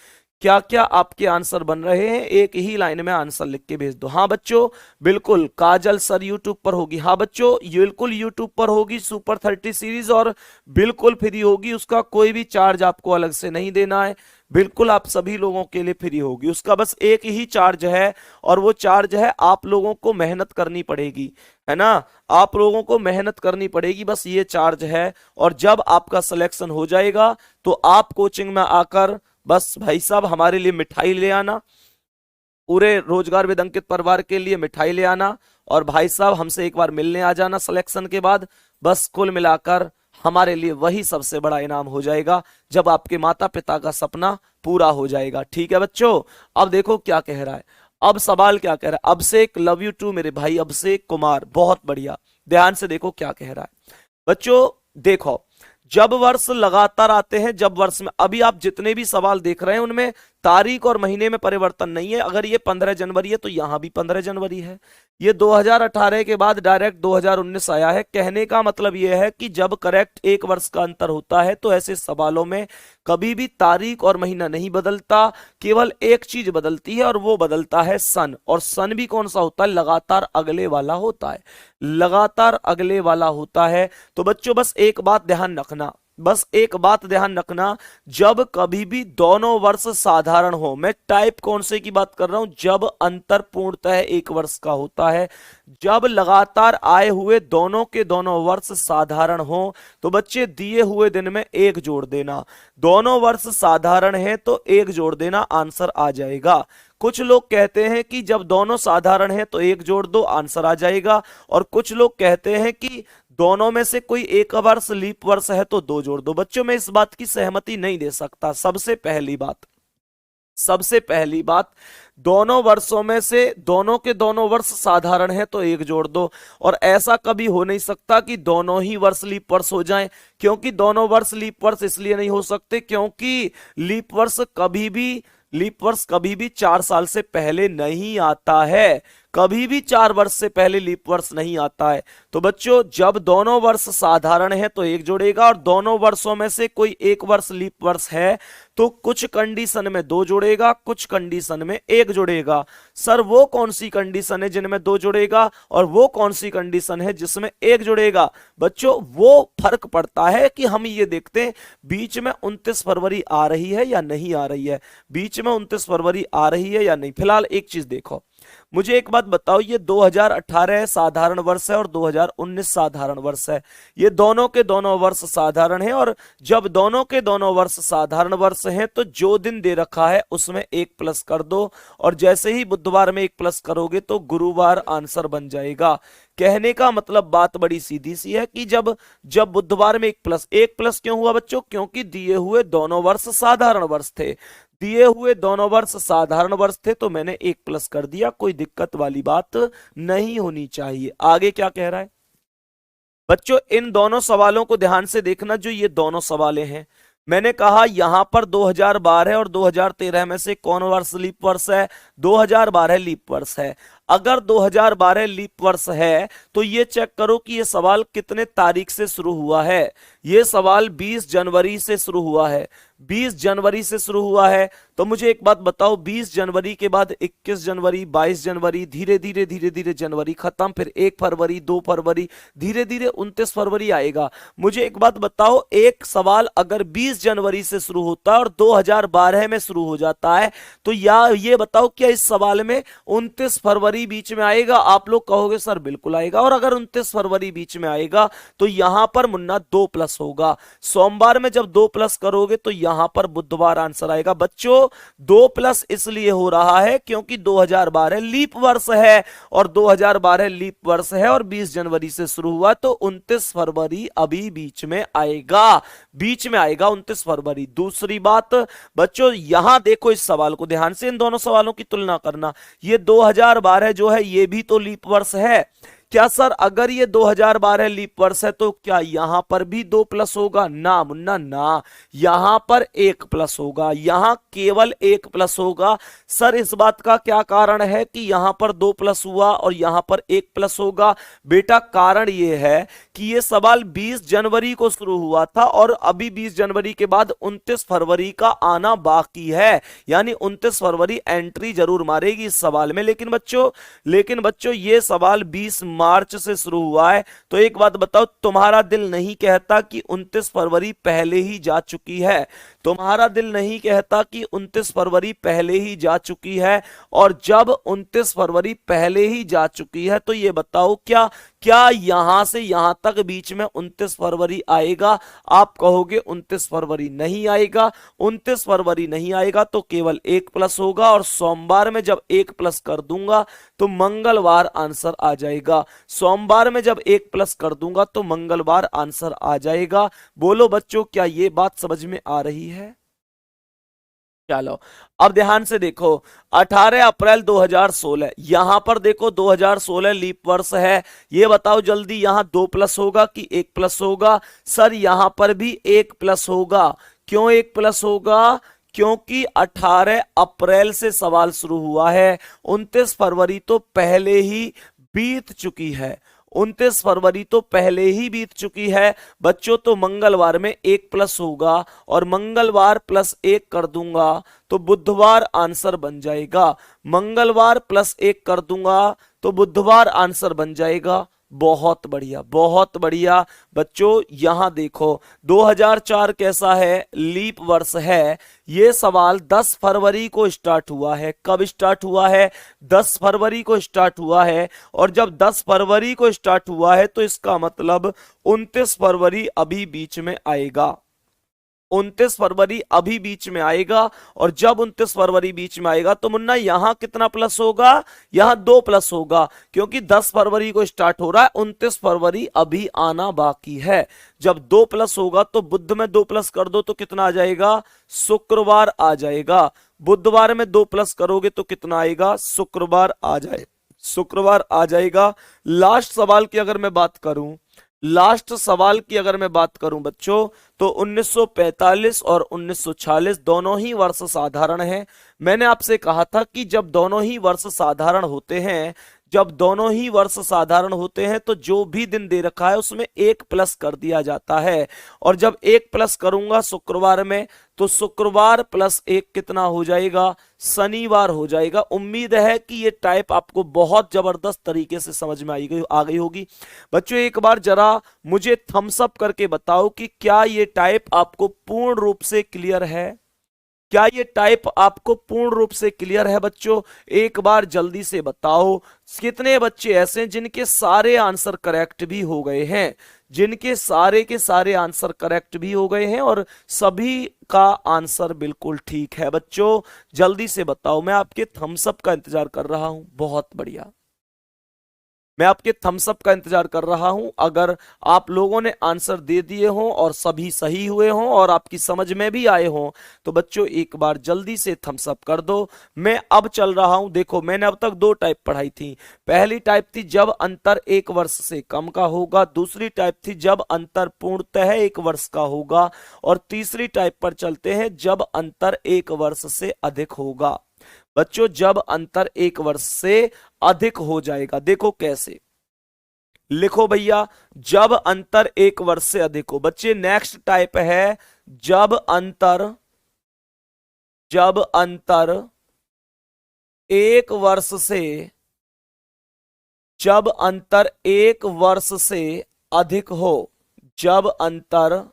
क्या क्या आपके आंसर बन रहे हैं। एक ही लाइन में आंसर लिख के भेज दो। हाँ बच्चों बिल्कुल, काजल सर यूट्यूब पर होगी। हाँ बच्चों बिल्कुल यूट्यूब पर होगी सुपर 30 सीरीज, और बिल्कुल फ्री होगी। उसका कोई भी चार्ज आपको अलग से नहीं देना है, बिल्कुल आप सभी लोगों के लिए फ्री होगी। उसका बस एक ही चार्ज है, और वो चार्ज है आप लोगों को मेहनत करनी पड़ेगी, है ना। आप लोगों को मेहनत करनी पड़ेगी, बस ये चार्ज है। और जब आपका सिलेक्शन हो जाएगा तो आप कोचिंग में आकर बस भाई साहब हमारे लिए मिठाई ले आना, पूरे रोजगार विद अंकित परिवार के लिए मिठाई ले आना, और भाई साहब हमसे एक बार मिलने आ जाना सिलेक्शन के बाद। बस कुल मिलाकर हमारे लिए वही सबसे बड़ा इनाम हो जाएगा जब आपके माता पिता का सपना पूरा हो जाएगा। ठीक है बच्चों, अब देखो क्या कह रहा है। अब सवाल क्या कह रहा है? अभिषेक लव यू टू मेरे भाई अभिषेक कुमार, बहुत बढ़िया। ध्यान से देखो क्या कह रहा है बच्चों। देखो जब वर्ष लगातार आते हैं, जब वर्ष में अभी आप जितने भी सवाल देख रहे हैं उनमें तारीख और महीने में परिवर्तन नहीं है। अगर ये 15 जनवरी है तो यहां भी 15 जनवरी है। ये 2018 के बाद डायरेक्ट 2019 आया है। कहने का मतलब यह है कि जब करेक्ट 1 वर्ष का अंतर होता है तो ऐसे सवालों में कभी भी तारीख और महीना नहीं बदलता, केवल एक चीज बदलती है और वो बदलता है सन। और सन भी कौन सा होता है? लगातार अगले वाला होता है, लगातार अगले वाला होता है। तो बच्चों बस एक बात ध्यान रखना, जब कभी भी दोनों वर्ष साधारण हो, मैं टाइप कौन से की बात कर रहा हूं? जब अंतर पूर्णतः 1 वर्ष का होता है, जब लगातार आए हुए दोनों के दोनों वर्ष साधारण हो, तो बच्चे दिए हुए दिन में 1 जोड़ देना। दोनों वर्ष साधारण है तो 1 जोड़ देना, आंसर आ जाएगा। कुछ लोग कहते हैं कि जब दोनों साधारण है तो 1 जोड़ दो, आंसर आ जाएगा। और कुछ लोग कहते हैं कि दोनों में से कोई एक वर्ष लीप वर्ष है तो 2 जोड़ दो। बच्चों मैं इस बात की सहमति नहीं दे सकता। सबसे पहली बात दोनों वर्षों में से दोनों के दोनों वर्ष साधारण है तो 1 जोड़ दो। और ऐसा कभी हो नहीं सकता कि दोनों ही वर्ष लीप वर्ष हो जाएं, क्योंकि दोनों वर्ष लीप वर्ष इसलिए नहीं हो सकते क्योंकि लीप वर्ष कभी भी 4 साल से पहले नहीं आता है। कभी भी 4 वर्ष से पहले लीप वर्ष नहीं आता है। तो बच्चों जब दोनों वर्ष साधारण है तो एक जुड़ेगा, और दोनों वर्षों में से कोई एक वर्ष लीप वर्ष है तो कुछ कंडीशन में 2 जुड़ेगा, कुछ कंडीशन में 1 जुड़ेगा। सर वो कौन सी कंडीशन है जिनमें 2 जुड़ेगा और वो कौन सी कंडीशन है जिसमें 1 जुड़ेगा? बच्चों वो फर्क पड़ता है कि हम ये देखते हैं बीच में 29 फरवरी आ रही है या नहीं आ रही है, बीच में 29 फरवरी आ रही है या नहीं। फिलहाल एक चीज देखो, मुझे एक बात बताओ, ये 2018 साधारण वर्ष है और 2019 साधारण वर्ष है, ये दोनों के दोनों वर्ष साधारण है, और जब दोनों के दोनों वर्ष साधारण वर्ष हैं तो जो दिन दे रखा है उसमें 1 प्लस कर दो, और जैसे ही बुधवार में 1 प्लस करोगे तो गुरुवार आंसर बन जाएगा। कहने का मतलब बात बड़ी सीधी सी है कि जब जब बुधवार में 1 प्लस क्यों हुआ बच्चों? क्योंकि दिए हुए दोनों वर्ष साधारण वर्ष थे, दिए हुए दोनों वर्ष साधारण वर्ष थे तो मैंने 1 प्लस कर दिया, कोई दिक्कत वाली बात नहीं होनी चाहिए। आगे क्या कह रहा है बच्चों? इन दोनों सवालों को ध्यान से देखना, जो ये दोनों सवालें हैं। मैंने कहा यहां पर 2012 और 2013 में से कौन वर्ष लीप वर्ष है? 2012 लीप वर्ष है। अगर 2012 लीप वर्ष है तो ये चेक करो कि ये सवाल कितने तारीख से शुरू हुआ है। ये सवाल 20 जनवरी से शुरू हुआ है, 20 जनवरी से शुरू हुआ है। तो मुझे एक बात बताओ, 20 जनवरी के बाद 21 जनवरी, 22 जनवरी, धीरे धीरे जनवरी खत्म, फिर 1 फरवरी, 2 फरवरी, धीरे धीरे 29 फरवरी आएगा। मुझे एक बात बताओ, एक सवाल अगर 20 जनवरी से शुरू होता है और 2012 में शुरू हो जाता है तो ये बताओ क्या इस सवाल में 29 फरवरी बीच में आएगा? आप लोग कहोगे सर बिल्कुल आएगा। और अगर 29 फरवरी बीच में आएगा तो यहां पर मुन्ना 2 प्लस होगा। सोमवार में जब 2 प्लस करोगे तो यहां पर बुधवार आंसर आएगा। बच्चों 2 प्लस इसलिए हो रहा है क्योंकि 2012 लीप वर्ष है, और 2012 लीप वर्ष है और 20 जनवरी से शुरू हुआ तो 29 फरवरी अभी बीच में आएगा, बीच में आएगा 29 फरवरी। दूसरी बात बच्चों यहां देखो, इस सवाल को ध्यान से, इन दोनों सवालों की तुलना करना। ये 2012 जो है ये भी तो लीप वर्ष है। क्या सर अगर ये 2012 लीप वर्ष है तो क्या यहां पर भी 2 प्लस होगा? ना मुन्ना ना, यहां पर 1 प्लस होगा, यहां केवल 1 प्लस होगा। सर इस बात का क्या कारण है कि यहां पर 2 प्लस हुआ और यहां पर 1 प्लस होगा? बेटा कारण ये है कि ये सवाल 20 जनवरी को शुरू हुआ था और अभी 20 जनवरी के बाद 29 फरवरी का आना बाकी है, यानी 29 फरवरी एंट्री जरूर मारेगी इस सवाल में। लेकिन बच्चों ये सवाल 20 मार्च से शुरू हुआ है। तो एक बात बताओ, तुम्हारा दिल नहीं कहता कि 29 फरवरी पहले ही जा चुकी है? तुम्हारा दिल नहीं कहता कि 29 फरवरी पहले ही जा चुकी है? और जब 29 फरवरी पहले ही जा चुकी है तो ये बताओ क्या यहां से यहां तक बीच में 29 फरवरी आएगा? आप कहोगे 29 फरवरी नहीं आएगा। 29 फरवरी नहीं आएगा तो केवल 1 प्लस होगा, और सोमवार में जब 1 प्लस कर दूंगा तो मंगलवार आंसर आ जाएगा। सोमवार में जब 1 प्लस कर दूंगा तो मंगलवार आंसर आ जाएगा। बोलो बच्चों क्या ये बात समझ में आ रही है? चलो अब ध्यान से देखो, 18 अप्रैल 2016, यहां पर देखो 2016 लीप वर्ष है। ये बताओ जल्दी यहां 2 प्लस होगा कि 1 प्लस होगा? सर यहां पर भी 1 प्लस होगा। क्यों 1 प्लस होगा? क्योंकि 18 अप्रैल से सवाल शुरू हुआ है, 29 फरवरी तो पहले ही बीत चुकी है, 29 फरवरी तो पहले ही बीत चुकी है बच्चों। तो मंगलवार में 1 प्लस होगा और मंगलवार प्लस 1 कर दूंगा तो बुधवार आंसर बन जाएगा। मंगलवार प्लस 1 कर दूंगा तो बुधवार आंसर बन जाएगा। बहुत बढ़िया, बहुत बढ़िया बच्चों। यहां देखो 2004 कैसा है? लीप वर्ष है। यह सवाल 10 फरवरी को स्टार्ट हुआ है। कब स्टार्ट हुआ है? 10 फरवरी को स्टार्ट हुआ है। और जब 10 फरवरी को स्टार्ट हुआ है तो इसका मतलब 29 फरवरी अभी बीच में आएगा। 29 फरवरी अभी बीच में आएगा, और जब 29 फरवरी बीच में आएगा तो मुन्ना यहां कितना प्लस होगा? यहां 2 प्लस होगा, क्योंकि 10 फरवरी को स्टार्ट हो रहा है, 29 फरवरी अभी आना बाकी है। जब 2 प्लस होगा तो बुध में 2 प्लस कर दो तो कितना आ जाएगा? शुक्रवार आ जाएगा। बुधवार में 2 प्लस करोगे तो कितना आएगा? शुक्रवार आ जाए, शुक्रवार आ जाएगा। लास्ट सवाल की अगर मैं बात करूं, लास्ट सवाल की अगर मैं बात करूं बच्चों, तो 1945 और 1946 दोनों ही वर्ष साधारण हैं। मैंने आपसे कहा था कि जब दोनों ही वर्ष साधारण होते हैं, जब दोनों ही वर्ष साधारण होते हैं तो जो भी दिन दे रखा है उसमें एक प्लस कर दिया जाता है, और जब एक प्लस करूंगा शुक्रवार में तो शुक्रवार प्लस एक कितना हो जाएगा, शनिवार हो जाएगा। उम्मीद है कि ये टाइप आपको बहुत जबरदस्त तरीके से समझ में आ गई होगी। बच्चों एक बार जरा मुझे थम्स अप करके बताओ कि क्या ये टाइप आपको पूर्ण रूप से क्लियर है, क्या ये टाइप आपको पूर्ण रूप से क्लियर है बच्चों? एक बार जल्दी से बताओ। कितने बच्चे ऐसे हैं जिनके सारे आंसर करेक्ट भी हो गए हैं, जिनके सारे के सारे आंसर करेक्ट भी हो गए हैं और सभी का आंसर बिल्कुल ठीक है बच्चों? जल्दी से बताओ, मैं आपके थम्स अप का इंतजार कर रहा हूं। बहुत बढ़िया, मैं आपके थम्स अप का इंतजार कर रहा हूं। अगर आप लोगों ने आंसर दे दिए हों और सभी सही हुए हों और आपकी समझ में भी आए हों तो बच्चों एक बार जल्दी से थम्स अप कर दो। मैं अब चल रहा हूं। देखो मैंने अब तक दो टाइप पढ़ाई थी। पहली टाइप थी जब अंतर एक वर्ष से कम का होगा, दूसरी टाइप थी जब अंतर पूर्णतः एक वर्ष का होगा, और तीसरी टाइप पर चलते हैं जब अंतर एक वर्ष से अधिक होगा। बच्चों जब अंतर एक वर्ष से अधिक हो जाएगा, देखो कैसे लिखो भैया, जब अंतर एक वर्ष से अधिक हो। बच्चे नेक्स्ट टाइप है जब अंतर एक वर्ष से, जब अंतर एक वर्ष से अधिक हो, जब अंतर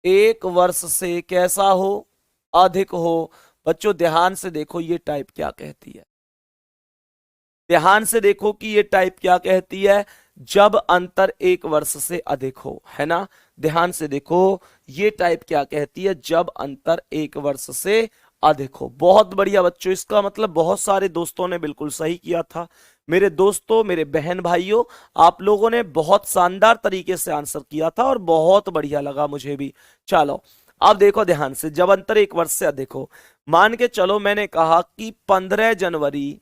एक वर्ष से कैसा हो, अधिक हो। बच्चों ध्यान से देखो ये टाइप क्या कहती है, ध्यान से देखो कि ये टाइप क्या कहती है, जब अंतर एक वर्ष से अधिक हो, है ना? ध्यान से देखो ये टाइप क्या कहती है, जब अंतर एक वर्ष से अधिक हो। बहुत बढ़िया बच्चों, इसका मतलब बहुत सारे दोस्तों ने बिल्कुल सही किया था। मेरे दोस्तों, मेरे बहन भाइयों, आप लोगों ने बहुत शानदार तरीके से आंसर किया था और बहुत बढ़िया लगा मुझे भी। चलो अब देखो ध्यान से, जब अंतर एक वर्ष से अधिक हो, मान के चलो मैंने कहा कि 15 जनवरी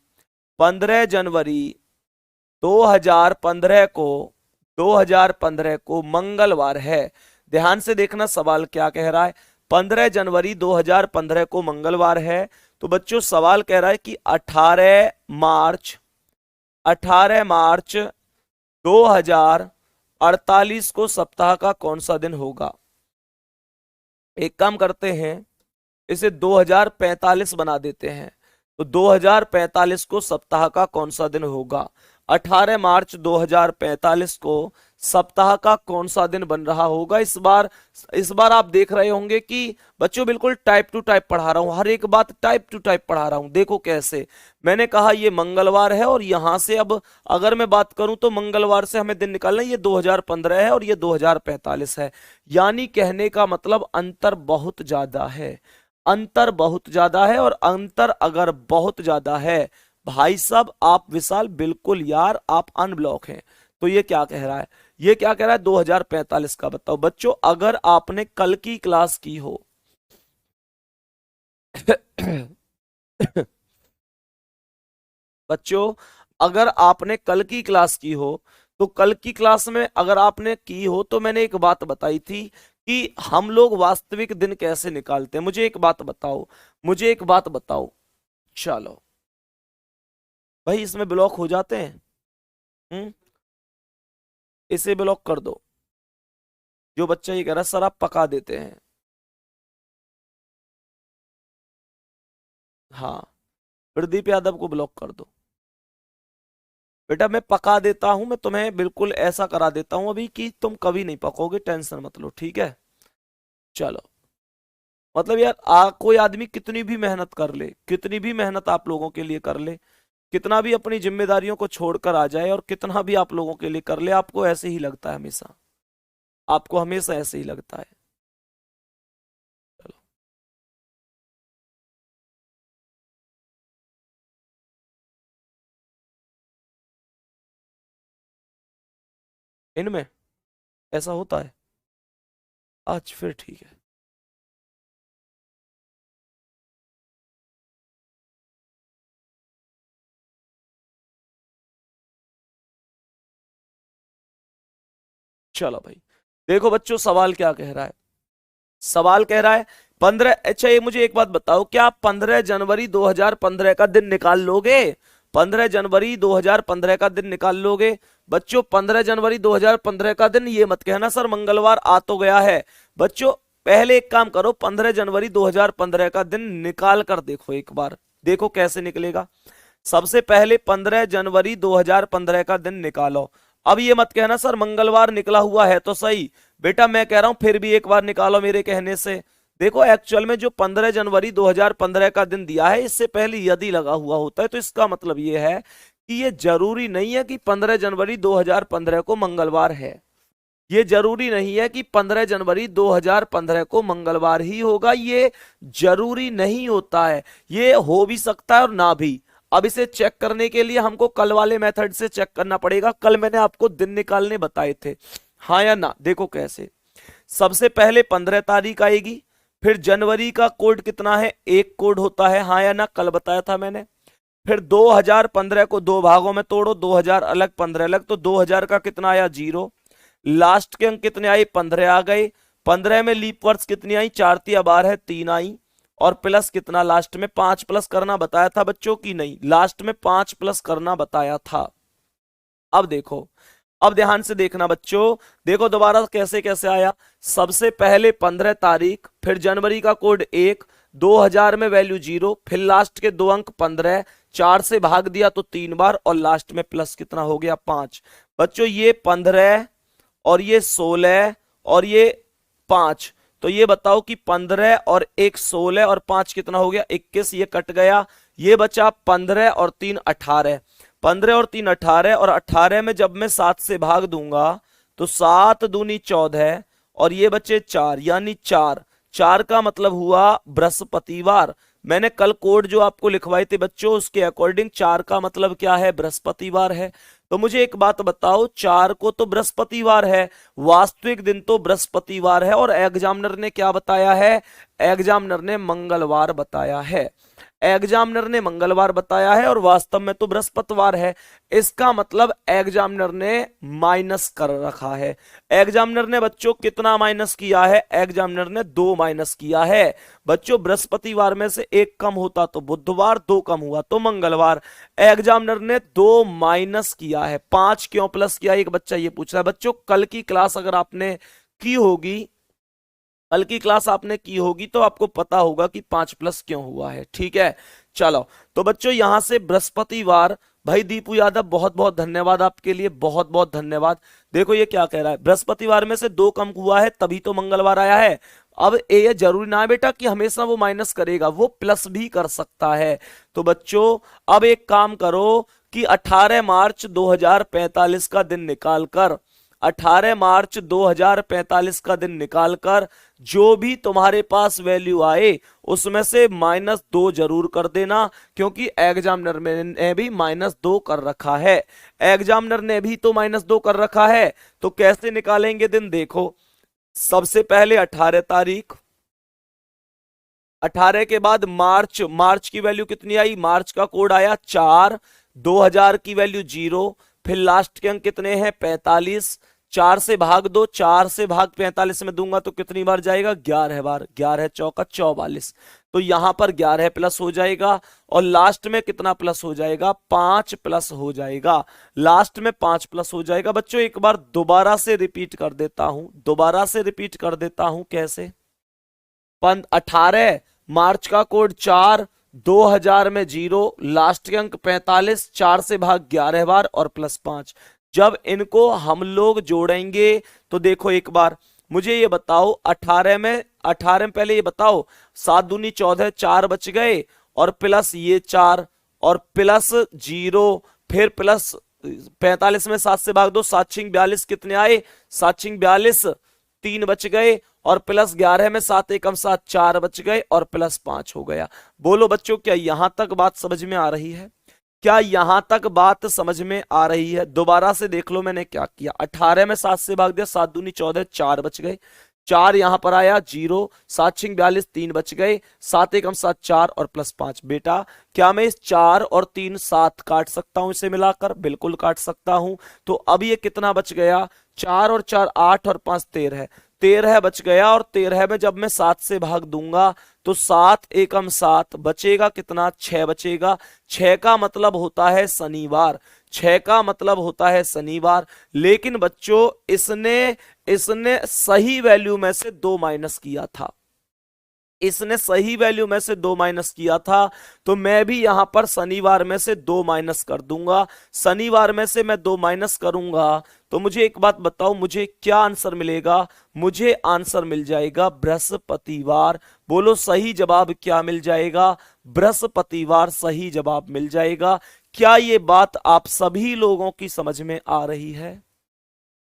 2015 को मंगलवार है। ध्यान से देखना सवाल क्या कह रहा है। 15 जनवरी 2015 को मंगलवार है, तो बच्चों सवाल कह रहा है कि 18 मार्च 2048 को सप्ताह का कौन सा दिन होगा? एक काम करते हैं, इसे 2045 बना देते हैं। तो 2045 को सप्ताह का कौन सा दिन होगा? 18 मार्च 2045 को सप्ताह का कौन सा दिन बन रहा होगा? इस बार आप देख रहे होंगे कि बच्चों बिल्कुल टाइप टू टाइप पढ़ा रहा हूं, हर एक बात टाइप टू टाइप पढ़ा रहा हूं। देखो कैसे, मैंने कहा ये मंगलवार है और यहां से अब अगर मैं बात करूं तो मंगलवार से हमें दिन निकालना है, ये 2015 है और ये 2045 है। यानी कहने का मतलब अंतर बहुत ज्यादा है, अंतर बहुत ज्यादा है। और अंतर अगर बहुत ज्यादा है भाई साहब, आप विशाल बिल्कुल यार आप अनब्लॉक हैं। तो ये क्या कह रहा है, ये क्या कह रहा है 2045 का? बताओ बच्चों, अगर आपने कल की क्लास की हो बच्चों अगर आपने कल की क्लास की हो तो कल की क्लास में अगर आपने की हो तो मैंने एक बात बताई थी कि हम लोग वास्तविक दिन कैसे निकालते हैं। मुझे एक बात बताओ, मुझे एक बात बताओ। चलो भाई इसमें ब्लॉक हो जाते हैं, इसे ब्लॉक कर दो। जो बच्चा ये कह रहा है सर आप पका देते हैं, हाँ प्रदीप यादव को ब्लॉक कर दो। बेटा मैं पका देता हूं, मैं तुम्हें बिल्कुल ऐसा करा देता हूं अभी कि तुम कभी नहीं पकोगे, टेंशन मत लो, ठीक है? चलो मतलब यार कोई आदमी कितनी भी मेहनत कर ले, कितनी भी मेहनत आप लोगों के लिए कर ले, कितना भी अपनी जिम्मेदारियों को छोड़कर आ जाए और कितना भी आप लोगों के लिए कर ले, आपको ऐसे ही लगता है हमेशा, आपको हमेशा ऐसे ही लगता है। चलो इनमें ऐसा होता है, आज फिर ठीक है। चलो भाई देखो बच्चों सवाल क्या कह रहा है, सवाल कह रहा है 15। अच्छा ये मुझे एक बात बताओ, क्या आप 15 जनवरी 2015 का दिन निकाल लोगे? 15 जनवरी 2015 का दिन निकाल लोगे बच्चों। 15 जनवरी 2015 का दिन, ये मत कहना सर मंगलवार आ तो गया है। बच्चों पहले एक काम करो, 15 जनवरी 2015 का दिन निकाल कर देखो एक बार, देखो कैसे निकलेगा। सबसे पहले 15 जनवरी 2015 का दिन निकालो। अब ये मत कहना सर मंगलवार निकला हुआ है तो सही, बेटा मैं कह रहा हूं फिर भी एक बार निकालो मेरे कहने से। देखो एक्चुअल में जो 15 जनवरी 2015 का दिन दिया है, इससे पहले यदि लगा हुआ होता है तो इसका मतलब ये है कि ये जरूरी नहीं है कि 15 जनवरी 2015 को मंगलवार है। ये जरूरी नहीं है कि 15 जनवरी 2015 को मंगलवार ही होगा, ये जरूरी नहीं होता है। ये हो भी सकता है और ना भी। अब इसे चेक करने के लिए हमको कल वाले मेथड से चेक करना पड़ेगा। कल मैंने आपको दिन निकालने बताए थे, हाँ या ना। देखो कैसे, सबसे पहले 15 तारीख आएगी, फिर जनवरी का कोड कितना है, 1 कोड होता है, हाँ या ना, कल बताया था मैंने। फिर 2015 को 2 भागों में तोड़ो, 2000 अलग 15 अलग, तो 2000 का कितना आया 0। लास्ट के अंक कितने आए, 15 आ गए। 15 में लीप वर्ष कितनी आई, 4 तिया 12 है, 3 आई। और प्लस कितना लास्ट में, 5 प्लस करना बताया था बच्चों की नहीं, लास्ट में 5 प्लस करना बताया था। अब देखो, अब ध्यान से देखना बच्चों, देखो दोबारा कैसे कैसे आया। सबसे पहले 15 तारीख, फिर जनवरी का कोड 1, 2000 में वैल्यू 0, फिर लास्ट के 2 अंक 15, 4 से भाग दिया तो 3 बार, और लास्ट में प्लस कितना हो गया 5। बच्चों ये 15 और ये 16 और ये 5, तो ये बताओ कि 15 और 1 16 और 5 कितना हो गया 21, ये कट गया, ये बचा 15 और 3 18। 15 और 3 18, और 18 में जब मैं 7 से भाग दूंगा तो 7 दूनी 14, और ये बचे 4, यानी 4 का मतलब हुआ बृहस्पतिवार। मैंने कल कोड जो आपको लिखवाए थे बच्चों, उसके अकॉर्डिंग 4 का मतलब क्या है, बृहस्पतिवार है। तो मुझे एक बात बताओ, 4 को तो बृहस्पतिवार है, वास्तविक दिन तो बृहस्पतिवार है, और एग्जामिनर ने क्या बताया है, एग्जामिनर ने मंगलवार बताया है। एग्जामिनर ने मंगलवार बताया है और वास्तव में तो बृहस्पतिवार है। इसका मतलब एग्जामिनर ने माइनस कर रखा है। एग्जामिनर ने बच्चों कितना माइनस किया है, एग्जामिनर ने 2 माइनस किया है। बच्चों बृहस्पतिवार में से 1 कम होता तो बुधवार, 2 कम हुआ तो मंगलवार। एग्जामिनर ने 2 माइनस किया है, 5 क्यों प्लस किया, एक बच्चा ये पूछ रहा है। बच्चों कल की क्लास अगर आपने की होगी, कल की क्लास आपने की होगी तो आपको पता होगा कि 5 प्लस क्यों हुआ है, ठीक है। चलो तो बच्चों यहां से बृहस्पतिवार, भाई दीपू यादव बहुत बहुत धन्यवाद आपके लिए, बहुत बहुत धन्यवाद। देखो ये क्या कह रहा है, बृहस्पतिवार में से 2 कम हुआ है तभी तो मंगलवार आया है। अब ये जरूरी ना है बेटा कि हमेशा वो माइनस करेगा, वो प्लस भी कर सकता है। तो बच्चों अब एक काम करो कि 18 मार्च 2045 का दिन निकालकर, 18 मार्च 2045 का दिन निकालकर जो भी तुम्हारे पास वैल्यू आए उसमें से -2 जरूर कर देना, क्योंकि एग्जामिनर ने भी -2 कर रखा है। एग्जामिनर ने भी तो -2 कर रखा है, तो कैसे निकालेंगे दिन, देखो सबसे पहले 18 तारीख, 18 के बाद मार्च, मार्च की वैल्यू कितनी आई, मार्च का कोड आया 4, 2000 की वैल्यू 0, फिर लास्ट के अंक कितने हैं 45, 4 से भाग दो, 4 से भाग 45 में दूंगा तो कितनी बार जाएगा 11 बार, 11 चौका 44, तो यहां पर 11 प्लस हो जाएगा, और लास्ट में कितना प्लस हो जाएगा 5 प्लस हो जाएगा, लास्ट में 5 प्लस हो जाएगा। बच्चों एक बार दोबारा से रिपीट कर देता हूं, दोबारा से रिपीट कर देता हूं कैसे। 18 मार्च का कोड 4, 2000 में 0, लास्ट के अंक 45, 4 से भाग 11 बार और प्लस 5। जब इनको हम लोग जोड़ेंगे तो देखो एक बार मुझे ये बताओ, 18 में पहले ये बताओ, 7 दूनी 14, 4 बच गए, और प्लस ये 4 और प्लस 0, फिर प्लस 45 में 7 से भाग दो, 7 छिंग 42 कितने आए, 7 छिंग 42, 3 बच गए, और प्लस 11 में 7 एकम 7, 4 बच गए, और प्लस 5 हो गया। बोलो बच्चों क्या यहां तक बात समझ में आ रही है, क्या यहां तक बात समझ में आ रही है। दोबारा से देख लो मैंने क्या किया, 18 में 7 से भाग दिया, 7 दूनी 14, 4 बच गए, 4 यहां पर आया 0, 7 छिंग 42, 3 बच गए, 7 एकम 7, 4 और प्लस 5। बेटा क्या मैं इस 4 और 3 7 काट सकता हूं इसे मिलाकर, बिल्कुल काट सकता हूं। तो अब ये कितना बच गया, 4 और 4 8 और 5 13 है, 13 बच गया, और 13 में जब मैं 7 से भाग दूंगा तो 7 एकम 7 बचेगा कितना, 6 बचेगा। 6 का मतलब होता है शनिवार, 6 का मतलब होता है शनिवार। लेकिन बच्चों इसने इसने सही वैल्यू में से 2 माइनस किया था, इसने सही वैल्यू में से 2 माइनस किया था, तो मैं भी यहां पर शनिवार में से 2 माइनस कर दूंगा। शनिवार में से मैं 2 माइनस करूंगा तो मुझे एक बात बताओ, मुझे क्या आंसर मिलेगा? मुझे आंसर मिल जाएगा बृहस्पतिवार। बोलो सही जवाब क्या मिल जाएगा? बृहस्पतिवार सही जवाब मिल जाएगा। क्या ये बात आप सभी लोगों की समझ में आ रही है?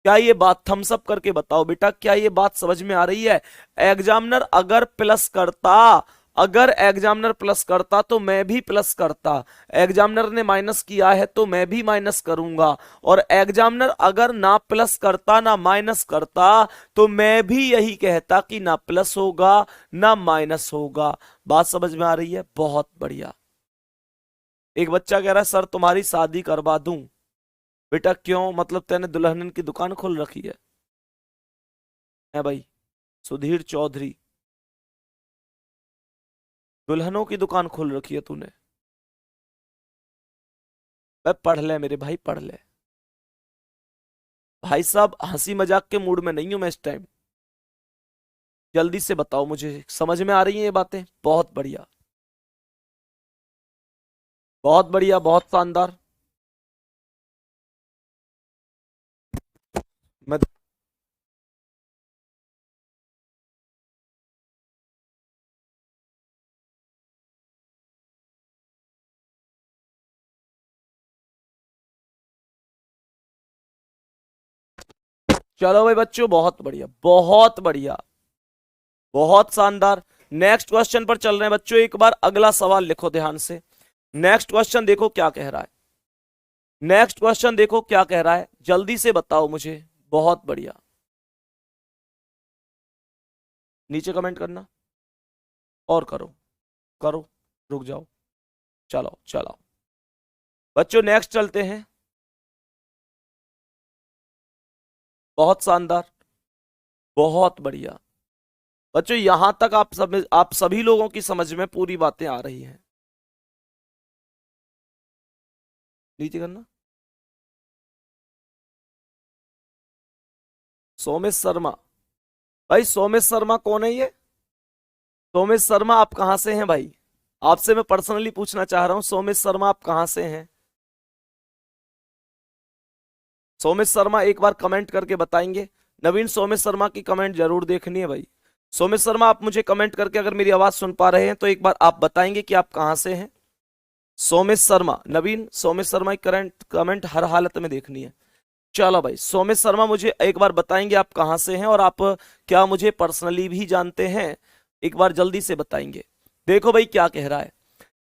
क्या ये बात थम्स अप करके बताओ बेटा, क्या ये बात समझ में आ रही है? एग्जामिनर अगर प्लस करता, अगर एग्जामिनर प्लस करता तो मैं भी प्लस करता, एग्जामिनर ने माइनस किया है तो मैं भी माइनस करूंगा, और एग्जामिनर अगर ना प्लस करता ना माइनस करता तो मैं भी यही कहता कि ना प्लस होगा ना माइनस होगा। बात समझ में आ रही है? बहुत बढ़िया। एक बच्चा कह रहा है सर तुम्हारी शादी करवा दूं। बेटा क्यों, मतलब तेने दुल्हन की दुकान खोल रखी है भाई? सुधीर चौधरी, दुल्हनों की दुकान खोल रखी है तूने? भाई पढ़ ले मेरे भाई, पढ़ ले भाई साहब, हंसी मजाक के मूड में नहीं हूं मैं इस टाइम। जल्दी से बताओ, मुझे समझ में आ रही हैं ये बातें? बहुत बढ़िया, बहुत बढ़िया, बहुत शानदार। मैं चलो भाई बच्चों, बहुत बढ़िया, बहुत बढ़िया, बहुत शानदार। नेक्स्ट क्वेश्चन पर चल रहे हैं बच्चों। एक बार अगला सवाल लिखो ध्यान से। नेक्स्ट क्वेश्चन देखो क्या कह रहा है, नेक्स्ट क्वेश्चन देखो क्या कह रहा है, जल्दी से बताओ मुझे। बहुत बढ़िया, नीचे कमेंट करना और करो, करो, रुक जाओ, चलो चलो बच्चों नेक्स्ट चलते हैं। बहुत शानदार, बहुत बढ़िया बच्चों, यहां तक आप सभी लोगों की समझ में पूरी बातें आ रही हैं। नीचे करना। सोमेश शर्मा, भाई सोमेश शर्मा कौन है ये? सोमेश शर्मा आप कहां से हैं भाई? आपसे मैं पर्सनली पूछना चाह रहा हूं, सोमेश शर्मा आप कहां से हैं? सोमेश शर्मा एक बार कमेंट करके बताएंगे। नवीन, सोमेश शर्मा की कमेंट जरूर देखनी है भाई। सोमेश शर्मा आप मुझे कमेंट करके अगर मेरी आवाज सुन पा रहे हैं तो एक बार आप बताएंगे कि आप कहां से हैं। सोमेश शर्मा, नवीन सोमेश शर्मा की करंट कमेंट हर हालत में देखनी है। चलो भाई सोमेश शर्मा मुझे एक बार बताएंगे आप कहां से हैं, और आप क्या मुझे पर्सनली भी जानते हैं? एक बार जल्दी से बताएंगे। देखो भाई क्या कह रहा है,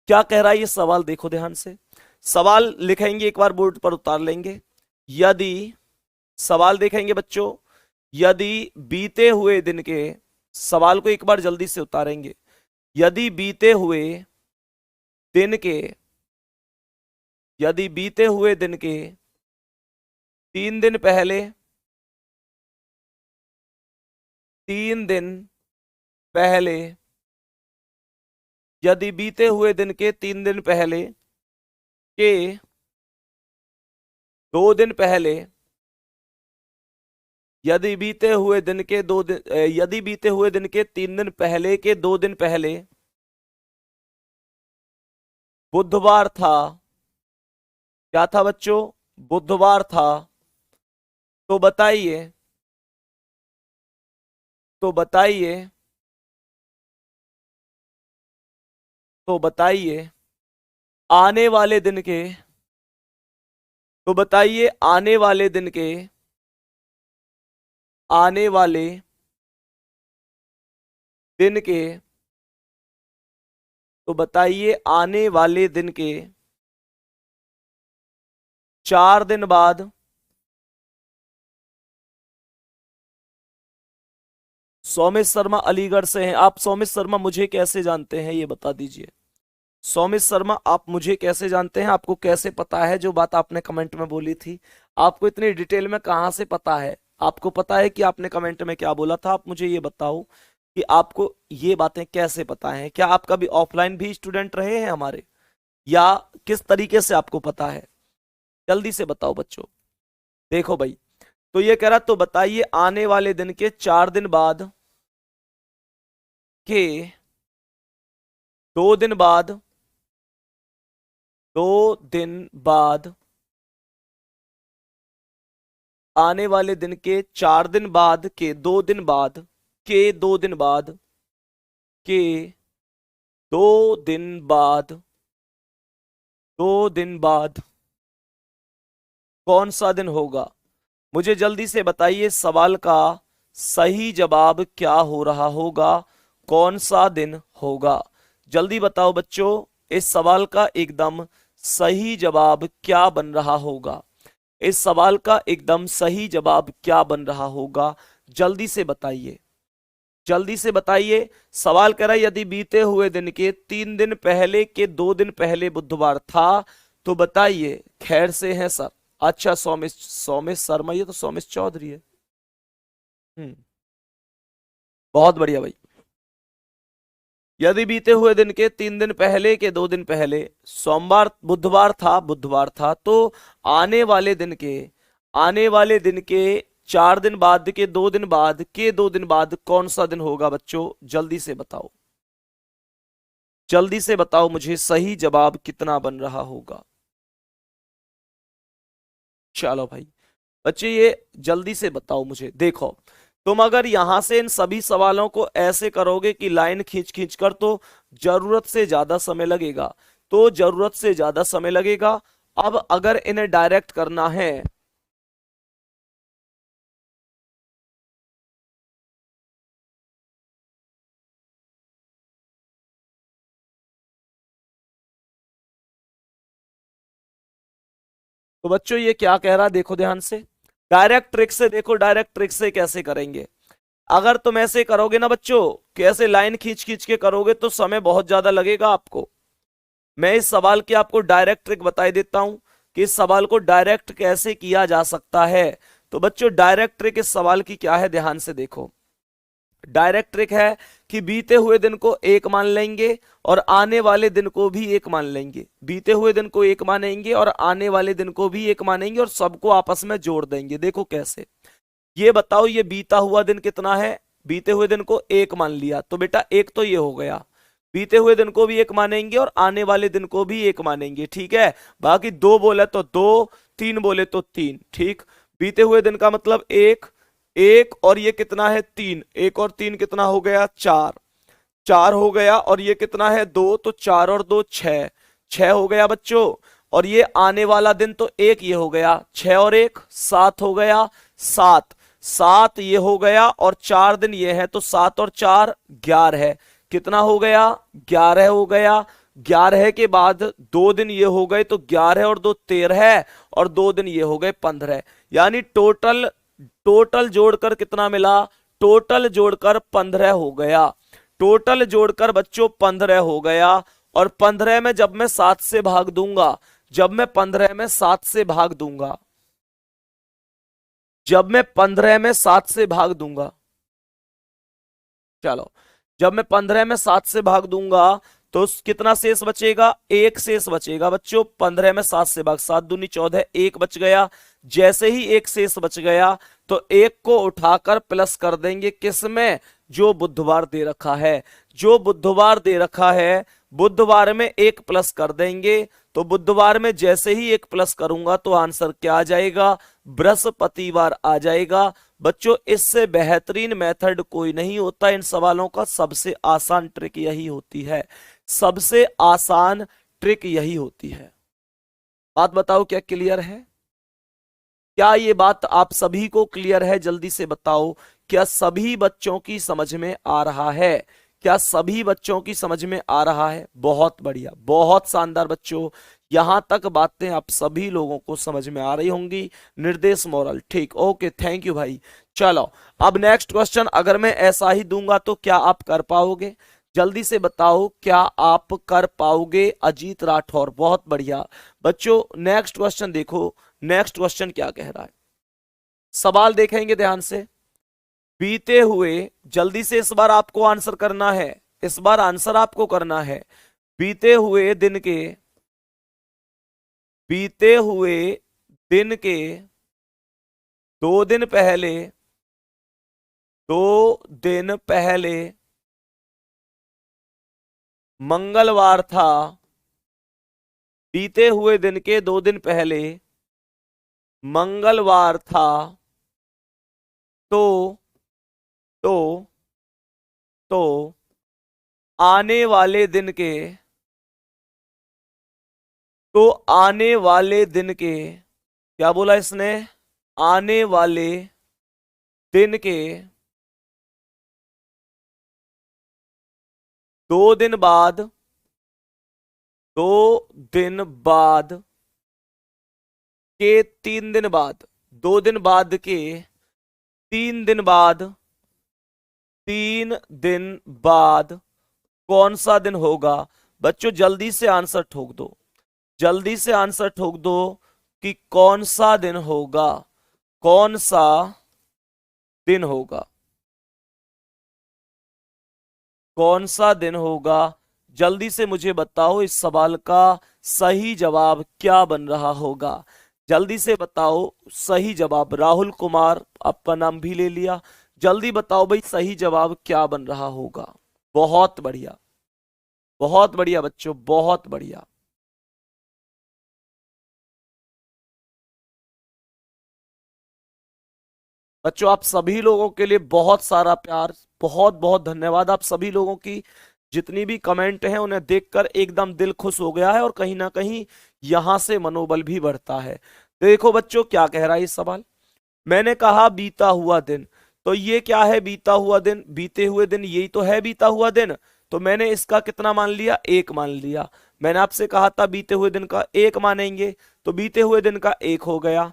क्या कह रहा है ये सवाल देखो ध्यान से। सवाल लिखेंगे, एक बार बोर्ड पर उतार लेंगे। यदि, सवाल देखेंगे बच्चों, यदि बीते हुए दिन के, सवाल को एक बार जल्दी से उतारेंगे। यदि बीते हुए दिन के, यदि बीते हुए दिन के 3 दिन पहले, 3 दिन पहले, यदि बीते हुए दिन के 3 दिन पहले के 2 दिन पहले, यदि बीते हुए दिन के 2 दिन, यदि बीते हुए दिन के 3 दिन पहले के 2 दिन पहले बुधवार था, क्या था बच्चों? बुधवार था। तो बताइए, तो बताइए, तो बताइए आने वाले दिन के, तो बताइए आने वाले दिन के, आने वाले दिन के, तो बताइए आने वाले दिन के 4 दिन बाद सोमेश शर्मा अलीगढ़ से हैं आप। सोमेश शर्मा मुझे कैसे जानते हैं ये बता दीजिए। सोमेश शर्मा आप मुझे कैसे जानते हैं? आपको कैसे पता है जो बात आपने कमेंट में बोली थी? आपको इतनी डिटेल में कहां से पता है? आपको पता है कि आपने कमेंट में क्या बोला था? आप मुझे ये बताओ कि आपको ये बातें कैसे पता है? क्या आप कभी ऑफलाइन भी स्टूडेंट रहे हैं हमारे, या किस तरीके से आपको पता है? जल्दी से बताओ बच्चों। देखो भाई, तो ये कह रहा, तो बताइए आने वाले दिन के 4 दिन बाद के 2 दिन बाद, 2 दिन बाद, आने वाले दिन के 4 दिन बाद के 2 दिन बाद के 2 दिन बाद के 2 दिन बाद 2 दिन बाद कौन सा दिन होगा? मुझे जल्दी से बताइए सवाल का सही जवाब क्या हो रहा होगा, कौन सा दिन होगा? जल्दी बताओ बच्चों, इस सवाल का एकदम सही जवाब क्या बन रहा होगा? इस सवाल का एकदम सही जवाब क्या बन रहा होगा? जल्दी से बताइए, जल्दी से बताइए। सवाल कह रहा है यदि बीते हुए दिन के 3 दिन पहले के 2 दिन पहले बुधवार था तो बताइए। खैर से हैं सर? अच्छा, सौमिश, सौमिश शर्मा, ये तो सौमिश चौधरी है। हम्म, बहुत बढ़िया भाई। यदि बीते हुए दिन के 3 दिन पहले के 2 दिन पहले सोमवार बुधवार था तो आने वाले दिन के 4 दिन बाद के 2 दिन बाद कौन सा दिन होगा बच्चों? जल्दी से बताओ, जल्दी से बताओ मुझे सही जवाब कितना बन रहा होगा। चलो भाई बच्चे, ये जल्दी से बताओ मुझे। देखो, तुम अगर यहां से इन सभी सवालों को ऐसे करोगे कि लाइन खींच खींच कर, तो जरूरत से ज्यादा समय लगेगा, अब अगर इन्हें डायरेक्ट करना है, तो बच्चों ये क्या कह रहा है देखो ध्यान से। डायरेक्ट ट्रिक से देखो, डायरेक्ट ट्रिक से कैसे करेंगे। अगर तुम ऐसे करोगे ना बच्चों, कि ऐसे लाइन खींच खींच के करोगे तो समय बहुत ज्यादा लगेगा आपको। मैं इस सवाल की आपको डायरेक्ट ट्रिक बताई देता हूं कि इस सवाल को डायरेक्ट कैसे किया जा सकता है। तो बच्चों डायरेक्ट ट्रिक इस सवाल की क्या है, ध्यान से देखो। डायरेक्ट ट्रिक है कि बीते हुए दिन को एक मान लेंगे और आने वाले दिन को भी एक मान लेंगे। बीते हुए दिन को एक मानेंगे और आने वाले दिन को भी एक मानेंगे और सबको आपस में जोड़ देंगे। देखो कैसे, ये बताओ, ये बीता हुआ दिन कितना है? बीते हुए दिन को एक मान लिया तो बेटा एक तो ये हो गया। बीते हुए दिन को भी एक मानेंगे और आने वाले दिन को भी एक मानेंगे, ठीक है। बाकी 2 बोले तो 2, 3 बोले तो 3, ठीक। बीते हुए दिन का मतलब एक, एक और ये कितना है 3, एक और 3 कितना हो गया 4, 4 हो गया। और ये कितना है 2, तो 4 और 2 6, 6 हो गया बच्चों। और ये आने वाला दिन तो एक ये हो गया, 6 और 1 7 हो गया, 7, 7 ये हो गया। और 4 दिन ये है तो 7 और 4 11 है। कितना हो गया? 11 हो गया। 11 के बाद 2 दिन ये हो गए तो 11 और 2 13 है, और 2 दिन ये हो गए 15। यानी टोटल, टोटल जोड़कर कितना मिला? टोटल जोड़कर 15 हो गया। टोटल जोड़कर बच्चों 15 हो गया। और 15 में जब मैं 7 से भाग दूंगा, जब मैं 15 में 7 से भाग दूंगा, जब मैं 15 में 7 से भाग दूंगा, चलो, जब मैं 15 में 7 से भाग दूंगा तो कितना शेष बचेगा? एक शेष बचेगा बच्चों। 15 में 7 से भाग, 7 दूनी 14, एक बच गया। जैसे ही एक शेष बच गया तो एक को उठाकर प्लस कर देंगे, किसमें? जो बुधवार दे रखा है, जो बुधवार दे रखा है, बुधवार में एक प्लस कर देंगे। तो बुधवार में जैसे ही एक प्लस करूंगा तो आंसर क्या आ जाएगा? बृहस्पतिवार आ जाएगा। बच्चों इससे बेहतरीन मेथड कोई नहीं होता इन सवालों का, सबसे आसान ट्रिक यही होती है, सबसे आसान ट्रिक यही होती है। बात बताओ क्या क्लियर है? क्या ये बात आप सभी को क्लियर है? जल्दी से बताओ, क्या सभी बच्चों की समझ में आ रहा है? क्या सभी बच्चों की समझ में आ रहा है? बहुत बढ़िया, बहुत शानदार बच्चों, यहां तक बातें आप सभी लोगों को समझ में आ रही होंगी। निर्देश मोरल, ठीक, ओके, थैंक यू भाई। चलो अब नेक्स्ट क्वेश्चन अगर मैं ऐसा ही दूंगा तो क्या आप कर पाओगे? जल्दी से बताओ, क्या आप कर पाओगे? अजीत राठौर, बहुत बढ़िया बच्चों। नेक्स्ट क्वेश्चन देखो, नेक्स्ट क्वेश्चन क्या कह रहा है। सवाल देखेंगे ध्यान से। बीते हुए, जल्दी से इस बार आपको आंसर करना है, इस बार आंसर आपको करना है। बीते हुए दिन के, बीते हुए दिन के 2 दिन पहले, 2 दिन पहले मंगलवार था। बीते हुए दिन के 2 दिन पहले मंगलवार था। तो तो तो आने वाले दिन के, तो आने वाले दिन के, क्या बोला इसने, आने वाले दिन के 2 दिन बाद, 2 दिन बाद के 3 दिन बाद, 2 दिन बाद के 3 दिन बाद, 3 दिन बाद कौन सा दिन होगा? बच्चों जल्दी से आंसर ठोक दो, जल्दी से आंसर ठोक दो कि कौन सा दिन होगा, कौन सा दिन होगा, कौन सा दिन होगा? जल्दी से मुझे बताओ इस सवाल का सही जवाब क्या बन रहा होगा। जल्दी से बताओ सही जवाब। राहुल कुमार आपका नाम भी ले लिया। जल्दी बताओ भाई सही जवाब क्या बन रहा होगा। बहुत बढ़िया, बहुत बढ़िया बच्चों, बहुत बढ़िया। बच्चों आप सभी लोगों के लिए बहुत सारा प्यार, बहुत बहुत धन्यवाद। आप सभी लोगों की जितनी भी कमेंट हैं उन्हें देखकर एकदम दिल खुश हो गया है और कहीं ना कहीं यहां से मनोबल भी बढ़ता है। देखो बच्चों क्या कह रहा है इस सवाल। मैंने कहा बीता हुआ दिन, तो ये क्या है बीता हुआ दिन? बीते हुए दिन यही तो है बीता हुआ दिन। तो मैंने इसका कितना मान लिया? 1 मान लिया। मैंने आपसे कहा था बीते हुए दिन का 1 मानेंगे, तो बीते हुए दिन का 1 हो गया।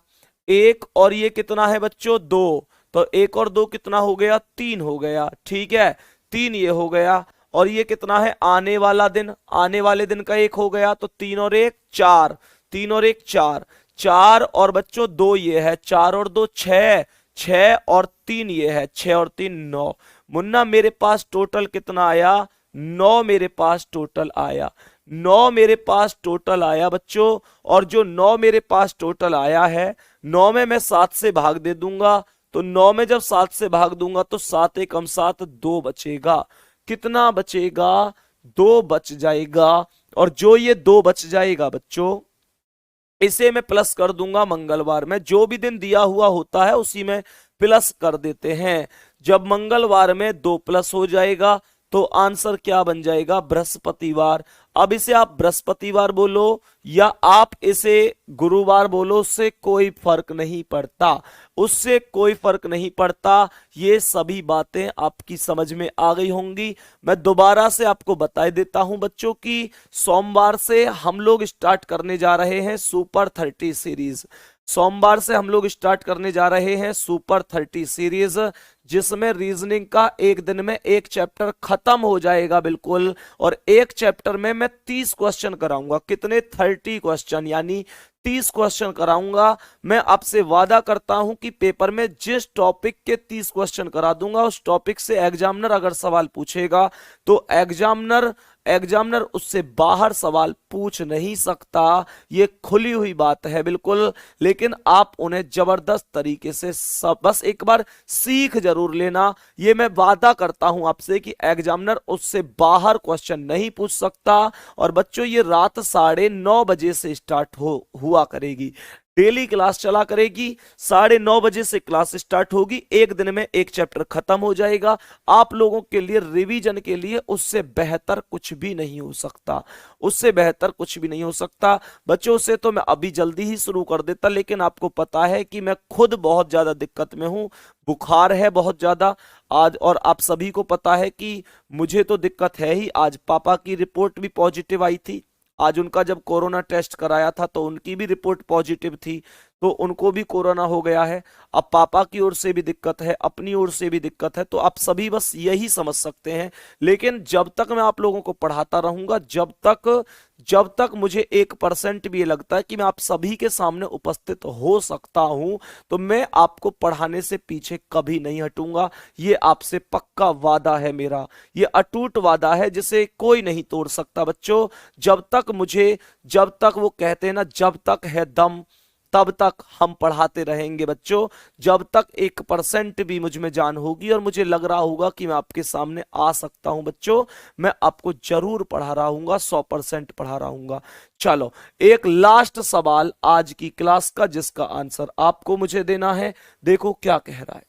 1 और ये कितना है बच्चों? 2। तो 1 और 2 कितना हो गया? 3 हो गया। ठीक है, 3 ये हो गया। और ये कितना है? आने वाला दिन, आने वाले दिन का 1 हो गया। तो 3 और 1 4, 3 और 1 4, 4 और बच्चों 2 ये है, 4 और 2 6, 6 और 3 ये है, 6 और 3 9। मुन्ना मेरे पास टोटल कितना आया? 9 मेरे पास टोटल आया, 9 मेरे पास टोटल आया बच्चों। और जो 9 मेरे पास टोटल आया है, 9 में मैं 7 से भाग दे दूंगा। तो 9 में जब 7 से भाग दूंगा तो 7 एकम 7 2 बचेगा। कितना बचेगा? 2 बच जाएगा। और जो ये 2 बच जाएगा बच्चों, इसे मैं प्लस कर दूंगा मंगलवार में। जो भी दिन दिया हुआ होता है उसी में प्लस कर देते हैं। जब मंगलवार में 2 प्लस हो जाएगा तो आंसर क्या बन जाएगा? बृहस्पतिवार। अब इसे आप बृहस्पतिवार बोलो या आप इसे गुरुवार बोलो, उससे कोई फर्क नहीं पड़ता, उससे कोई फर्क नहीं पड़ता। ये सभी बातें आपकी समझ में आ गई होंगी। मैं दोबारा से आपको बता देता हूं बच्चों की सोमवार से हम लोग स्टार्ट करने जा रहे हैं सुपर 30 सीरीज। सोमवार से हम लोग स्टार्ट करने जा रहे हैं सुपर 30 सीरीज, जिसमें रीजनिंग का एक दिन में एक चैप्टर खत्म हो जाएगा बिल्कुल। और एक चैप्टर में मैं 30 क्वेश्चन कराऊंगा। कितने? 30 क्वेश्चन, यानी 30 क्वेश्चन कराऊंगा। मैं आपसे वादा करता हूं कि पेपर में जिस टॉपिक के 30 क्वेश्चन करा दूंगा, उस टॉपिक से एग्जामिनर अगर सवाल पूछेगा तो एग्जामिनर उससे बाहर सवाल पूछ नहीं सकता। ये खुली हुई बात है बिल्कुल। लेकिन आप उन्हें जबरदस्त तरीके से बस एक बार सीख जरूर लेना। ये मैं वादा करता हूं आपसे कि एग्जामिनर उससे बाहर क्वेश्चन नहीं पूछ सकता। और बच्चों ये रात 9:30 बजे से स्टार्ट हुआ करेगी। डेली क्लास चला करेगी, 9:30 बजे से क्लास स्टार्ट होगी। एक दिन में एक चैप्टर खत्म हो जाएगा। आप लोगों के लिए रिवीजन के लिए उससे बेहतर कुछ भी नहीं हो सकता, उससे बेहतर कुछ भी नहीं हो सकता बच्चों। से तो मैं अभी जल्दी ही शुरू कर देता, लेकिन आपको पता है कि मैं खुद बहुत ज्यादा दिक्कत में हूं। बुखार है बहुत ज्यादा आज, और आप सभी को पता है कि मुझे तो दिक्कत है ही। आज पापा की रिपोर्ट भी पॉजिटिव आई थी। आज उनका जब कोरोना टेस्ट कराया था तो उनकी भी रिपोर्ट पॉजिटिव थी। तो उनको भी कोरोना हो गया है। अब पापा की ओर से भी दिक्कत है, अपनी ओर से भी दिक्कत है, तो आप सभी बस यही समझ सकते हैं। लेकिन जब तक मैं आप लोगों को पढ़ाता रहूंगा, जब तक मुझे 1% भी ये लगता है कि मैं आप सभी के सामने उपस्थित हो सकता हूं, तो मैं आपको पढ़ाने से पीछे कभी नहीं हटूंगा। ये आपसे पक्का वादा है मेरा, ये अटूट वादा है जिसे कोई नहीं तोड़ सकता बच्चों। जब तक वो कहते हैं ना, जब तक है दम तब तक हम पढ़ाते रहेंगे बच्चों। जब तक 1% भी मुझ में जान होगी और मुझे लग रहा होगा कि मैं आपके सामने आ सकता हूं बच्चों, मैं आपको जरूर पढ़ा रहा हूंगा, 100% पढ़ा रहा हूंगा। चलो, एक लास्ट सवाल आज की क्लास का, जिसका आंसर आपको मुझे देना है। देखो क्या कह रहा है,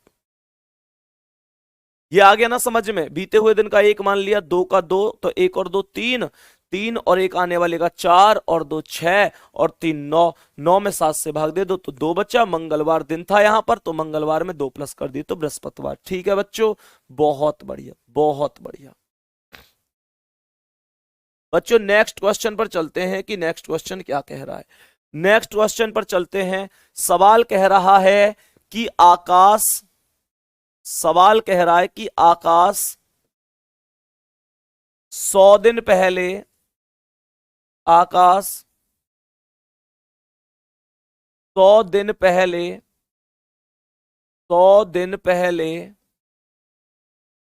ये आ गया ना समझ में। बीते हुए दिन का 1 मान लिया, 2 का 2, तो 1 और 2 3, 3 और 1 आने वाले का 4 और 2 6 और 3 9, 9 में 7 से भाग दे दो तो 2 बचा। मंगलवार दिन था यहां पर, तो मंगलवार में 2 प्लस कर दी तो बृहस्पतिवार। ठीक है बच्चों, बहुत बढ़िया बहुत बढ़िया। बच्चों नेक्स्ट क्वेश्चन पर चलते हैं कि नेक्स्ट क्वेश्चन क्या कह रहा है। नेक्स्ट क्वेश्चन पर चलते हैं। सवाल कह रहा है कि आकाश, सवाल कह रहा है कि आकाश 100 दिन पहले, आकाश 100 दिन पहले, 100 दिन पहले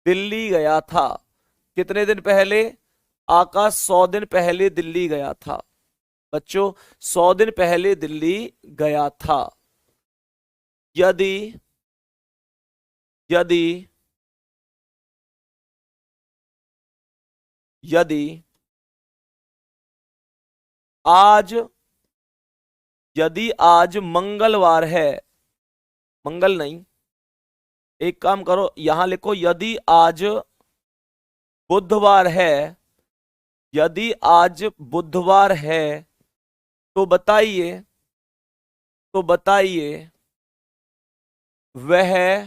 दिल्ली गया था। कितने दिन पहले? आकाश 100 दिन पहले दिल्ली गया था बच्चों, 100 दिन पहले दिल्ली गया था। यदि यदि यदि आज यदि आज मंगलवार है, मंगल नहीं, एक काम करो यहां लिखो, यदि आज बुधवार है, यदि आज बुधवार है, तो बताइए, तो बताइए वह,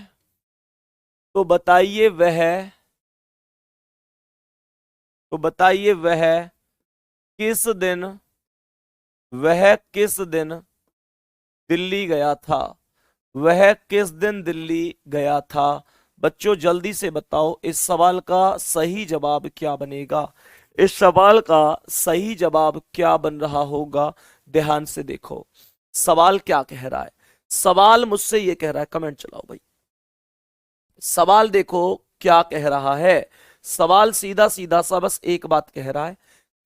तो बताइए वह, तो बताइए वह किस दिन, वह किस दिन दिल्ली गया था, वह किस दिन दिल्ली गया था। बच्चों जल्दी से बताओ इस सवाल का सही जवाब क्या बनेगा, इस सवाल का सही जवाब क्या बन रहा होगा। ध्यान से देखो सवाल क्या कह रहा है। सवाल मुझसे ये कह रहा है, कमेंट चलाओ भाई। सवाल देखो क्या कह रहा है। सवाल सीधा सीधा सा बस एक बात कह रहा है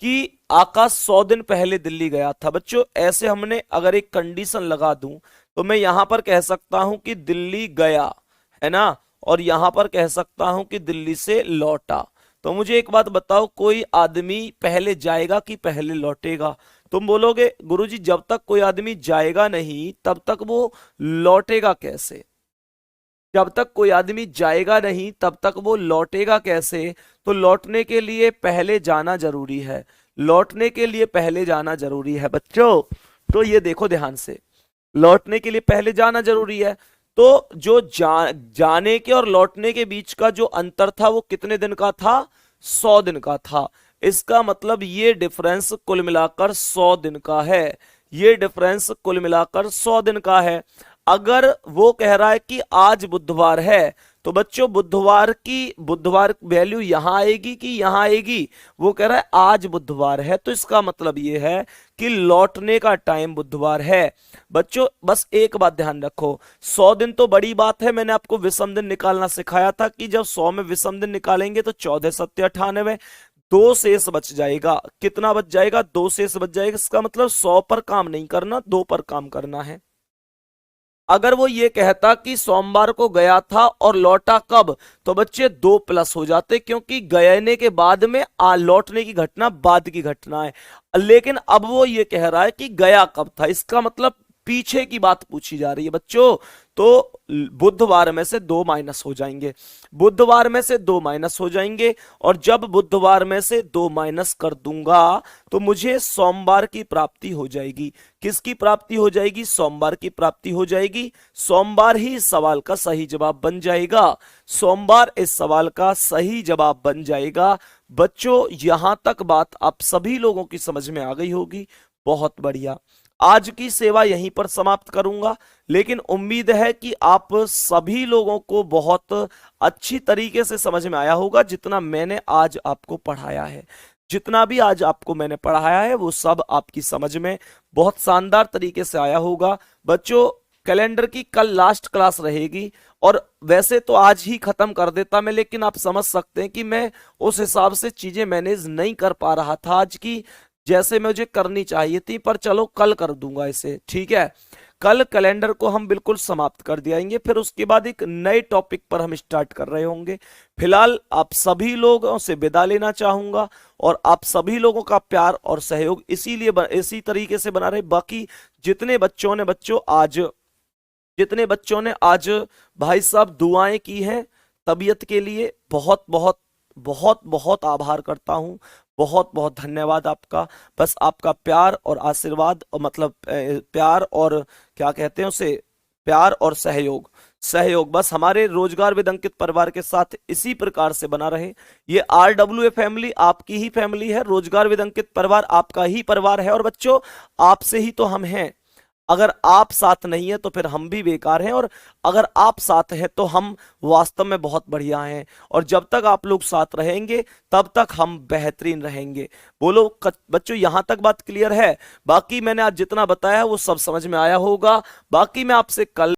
कि आकाश 100 दिन पहले दिल्ली गया था। बच्चों ऐसे हमने अगर एक कंडीशन लगा दूं तो मैं यहां पर कह सकता हूं कि दिल्ली गया, है ना, और यहां पर कह सकता हूं कि दिल्ली से लौटा। तो मुझे एक बात बताओ, कोई आदमी पहले जाएगा कि पहले लौटेगा? तुम बोलोगे गुरुजी जब तक कोई आदमी जाएगा नहीं तब तक वो लौटेगा कैसे? जब तक कोई आदमी जाएगा नहीं तब तक वो लौटेगा कैसे? तो लौटने के लिए पहले जाना जरूरी है, लौटने के लिए पहले जाना जरूरी है बच्चों। तो ये देखो ध्यान से, लौटने के लिए पहले जाना जरूरी है। तो जो जाने के और लौटने के बीच का जो अंतर था वो कितने दिन का था? 100 दिन का था। इसका मतलब ये डिफरेंस कुल मिलाकर 100 दिन का है, ये डिफरेंस कुल मिलाकर 100 दिन का है। अगर वो कह रहा है कि आज बुधवार है, तो बच्चों बुधवार वैल्यू यहां आएगी कि यहां आएगी? वो कह रहा है आज बुधवार है, तो इसका मतलब ये है कि लौटने का टाइम बुधवार है। बच्चों बस एक बात ध्यान रखो, 100 दिन तो बड़ी बात है, मैंने आपको विषम दिन निकालना सिखाया था कि जब 100 में विषम दिन निकालेंगे तो 14 सत्य 98, 2 शेष बच जाएगा। कितना बच जाएगा? 2 शेष बच जाएगा। इसका मतलब 100 पर काम नहीं करना, 2 पर काम करना है। अगर वो ये कहता कि सोमवार को गया था और लौटा कब, तो बच्चे 2 प्लस हो जाते, क्योंकि गयाने के बाद में लौटने की घटना बाद की घटना है। लेकिन अब वो ये कह रहा है कि गया कब था, इसका मतलब पीछे की बात पूछी जा रही है बच्चों। तो बुधवार में से 2 माइनस हो जाएंगे, बुधवार में से 2 माइनस हो जाएंगे, और जब बुधवार में से 2 माइनस कर दूंगा तो मुझे सोमवार की प्राप्ति हो जाएगी। किसकी प्राप्ति हो जाएगी? सोमवार की प्राप्ति हो जाएगी। सोमवार ही इस सवाल का सही जवाब बन जाएगा, सोमवार इस सवाल का सही जवाब बन जाएगा। बच्चों यहां तक बात आप सभी लोगों की समझ में आ गई होगी, बहुत बढ़िया। आज की सेवा यहीं पर समाप्त करूंगा, लेकिन उम्मीद है कि आप सभी लोगों को बहुत अच्छी तरीके से समझ में आया होगा जितना मैंने आज आपको पढ़ाया है। जितना भी आज आपको मैंने पढ़ाया है वो सब आपकी समझ में बहुत शानदार तरीके से आया होगा। बच्चों, कैलेंडर की कल लास्ट क्लास रहेगी, और वैसे तो आज ही खत्म कर देता मैं, लेकिन आप समझ सकते हैं कि मैं उस हिसाब से चीजें मैनेज नहीं कर पा रहा था आज की, जैसे मुझे करनी चाहिए थी। पर चलो कल कर दूंगा इसे, ठीक है। कल कैलेंडर को हम बिल्कुल समाप्त कर दियाएंगे, फिर उसके बाद एक नए टॉपिक पर हम स्टार्ट कर रहे होंगे। फिलहाल आप सभी लोगों से विदा लेना चाहूंगा, और आप सभी लोगों का प्यार और सहयोग इसी तरीके से बना रहे। बाकी जितने बच्चों ने आज भाई साहब दुआएं की हैं तबीयत के लिए, बहुत बहुत बहुत बहुत आभार करता हूं। बहुत बहुत धन्यवाद आपका। बस आपका प्यार और आशीर्वाद, और मतलब प्यार और क्या कहते हैं उसे, प्यार और सहयोग बस हमारे रोजगार विद अंकित परिवार के साथ इसी प्रकार से बना रहे। ये RWA फैमिली आपकी ही फैमिली है, रोजगार विद अंकित परिवार आपका ही परिवार है। और बच्चों, आपसे ही तो हम हैं। अगर आप साथ नहीं है तो फिर हम भी बेकार हैं, और अगर आप साथ हैं तो हम वास्तव में बहुत बढ़िया हैं। और जब तक आप लोग साथ रहेंगे तब तक हम बेहतरीन रहेंगे। बोलो बच्चों, यहां तक बात क्लियर है? बाकी मैंने आज जितना बताया वो सब समझ में आया होगा। बाकी मैं आपसे कल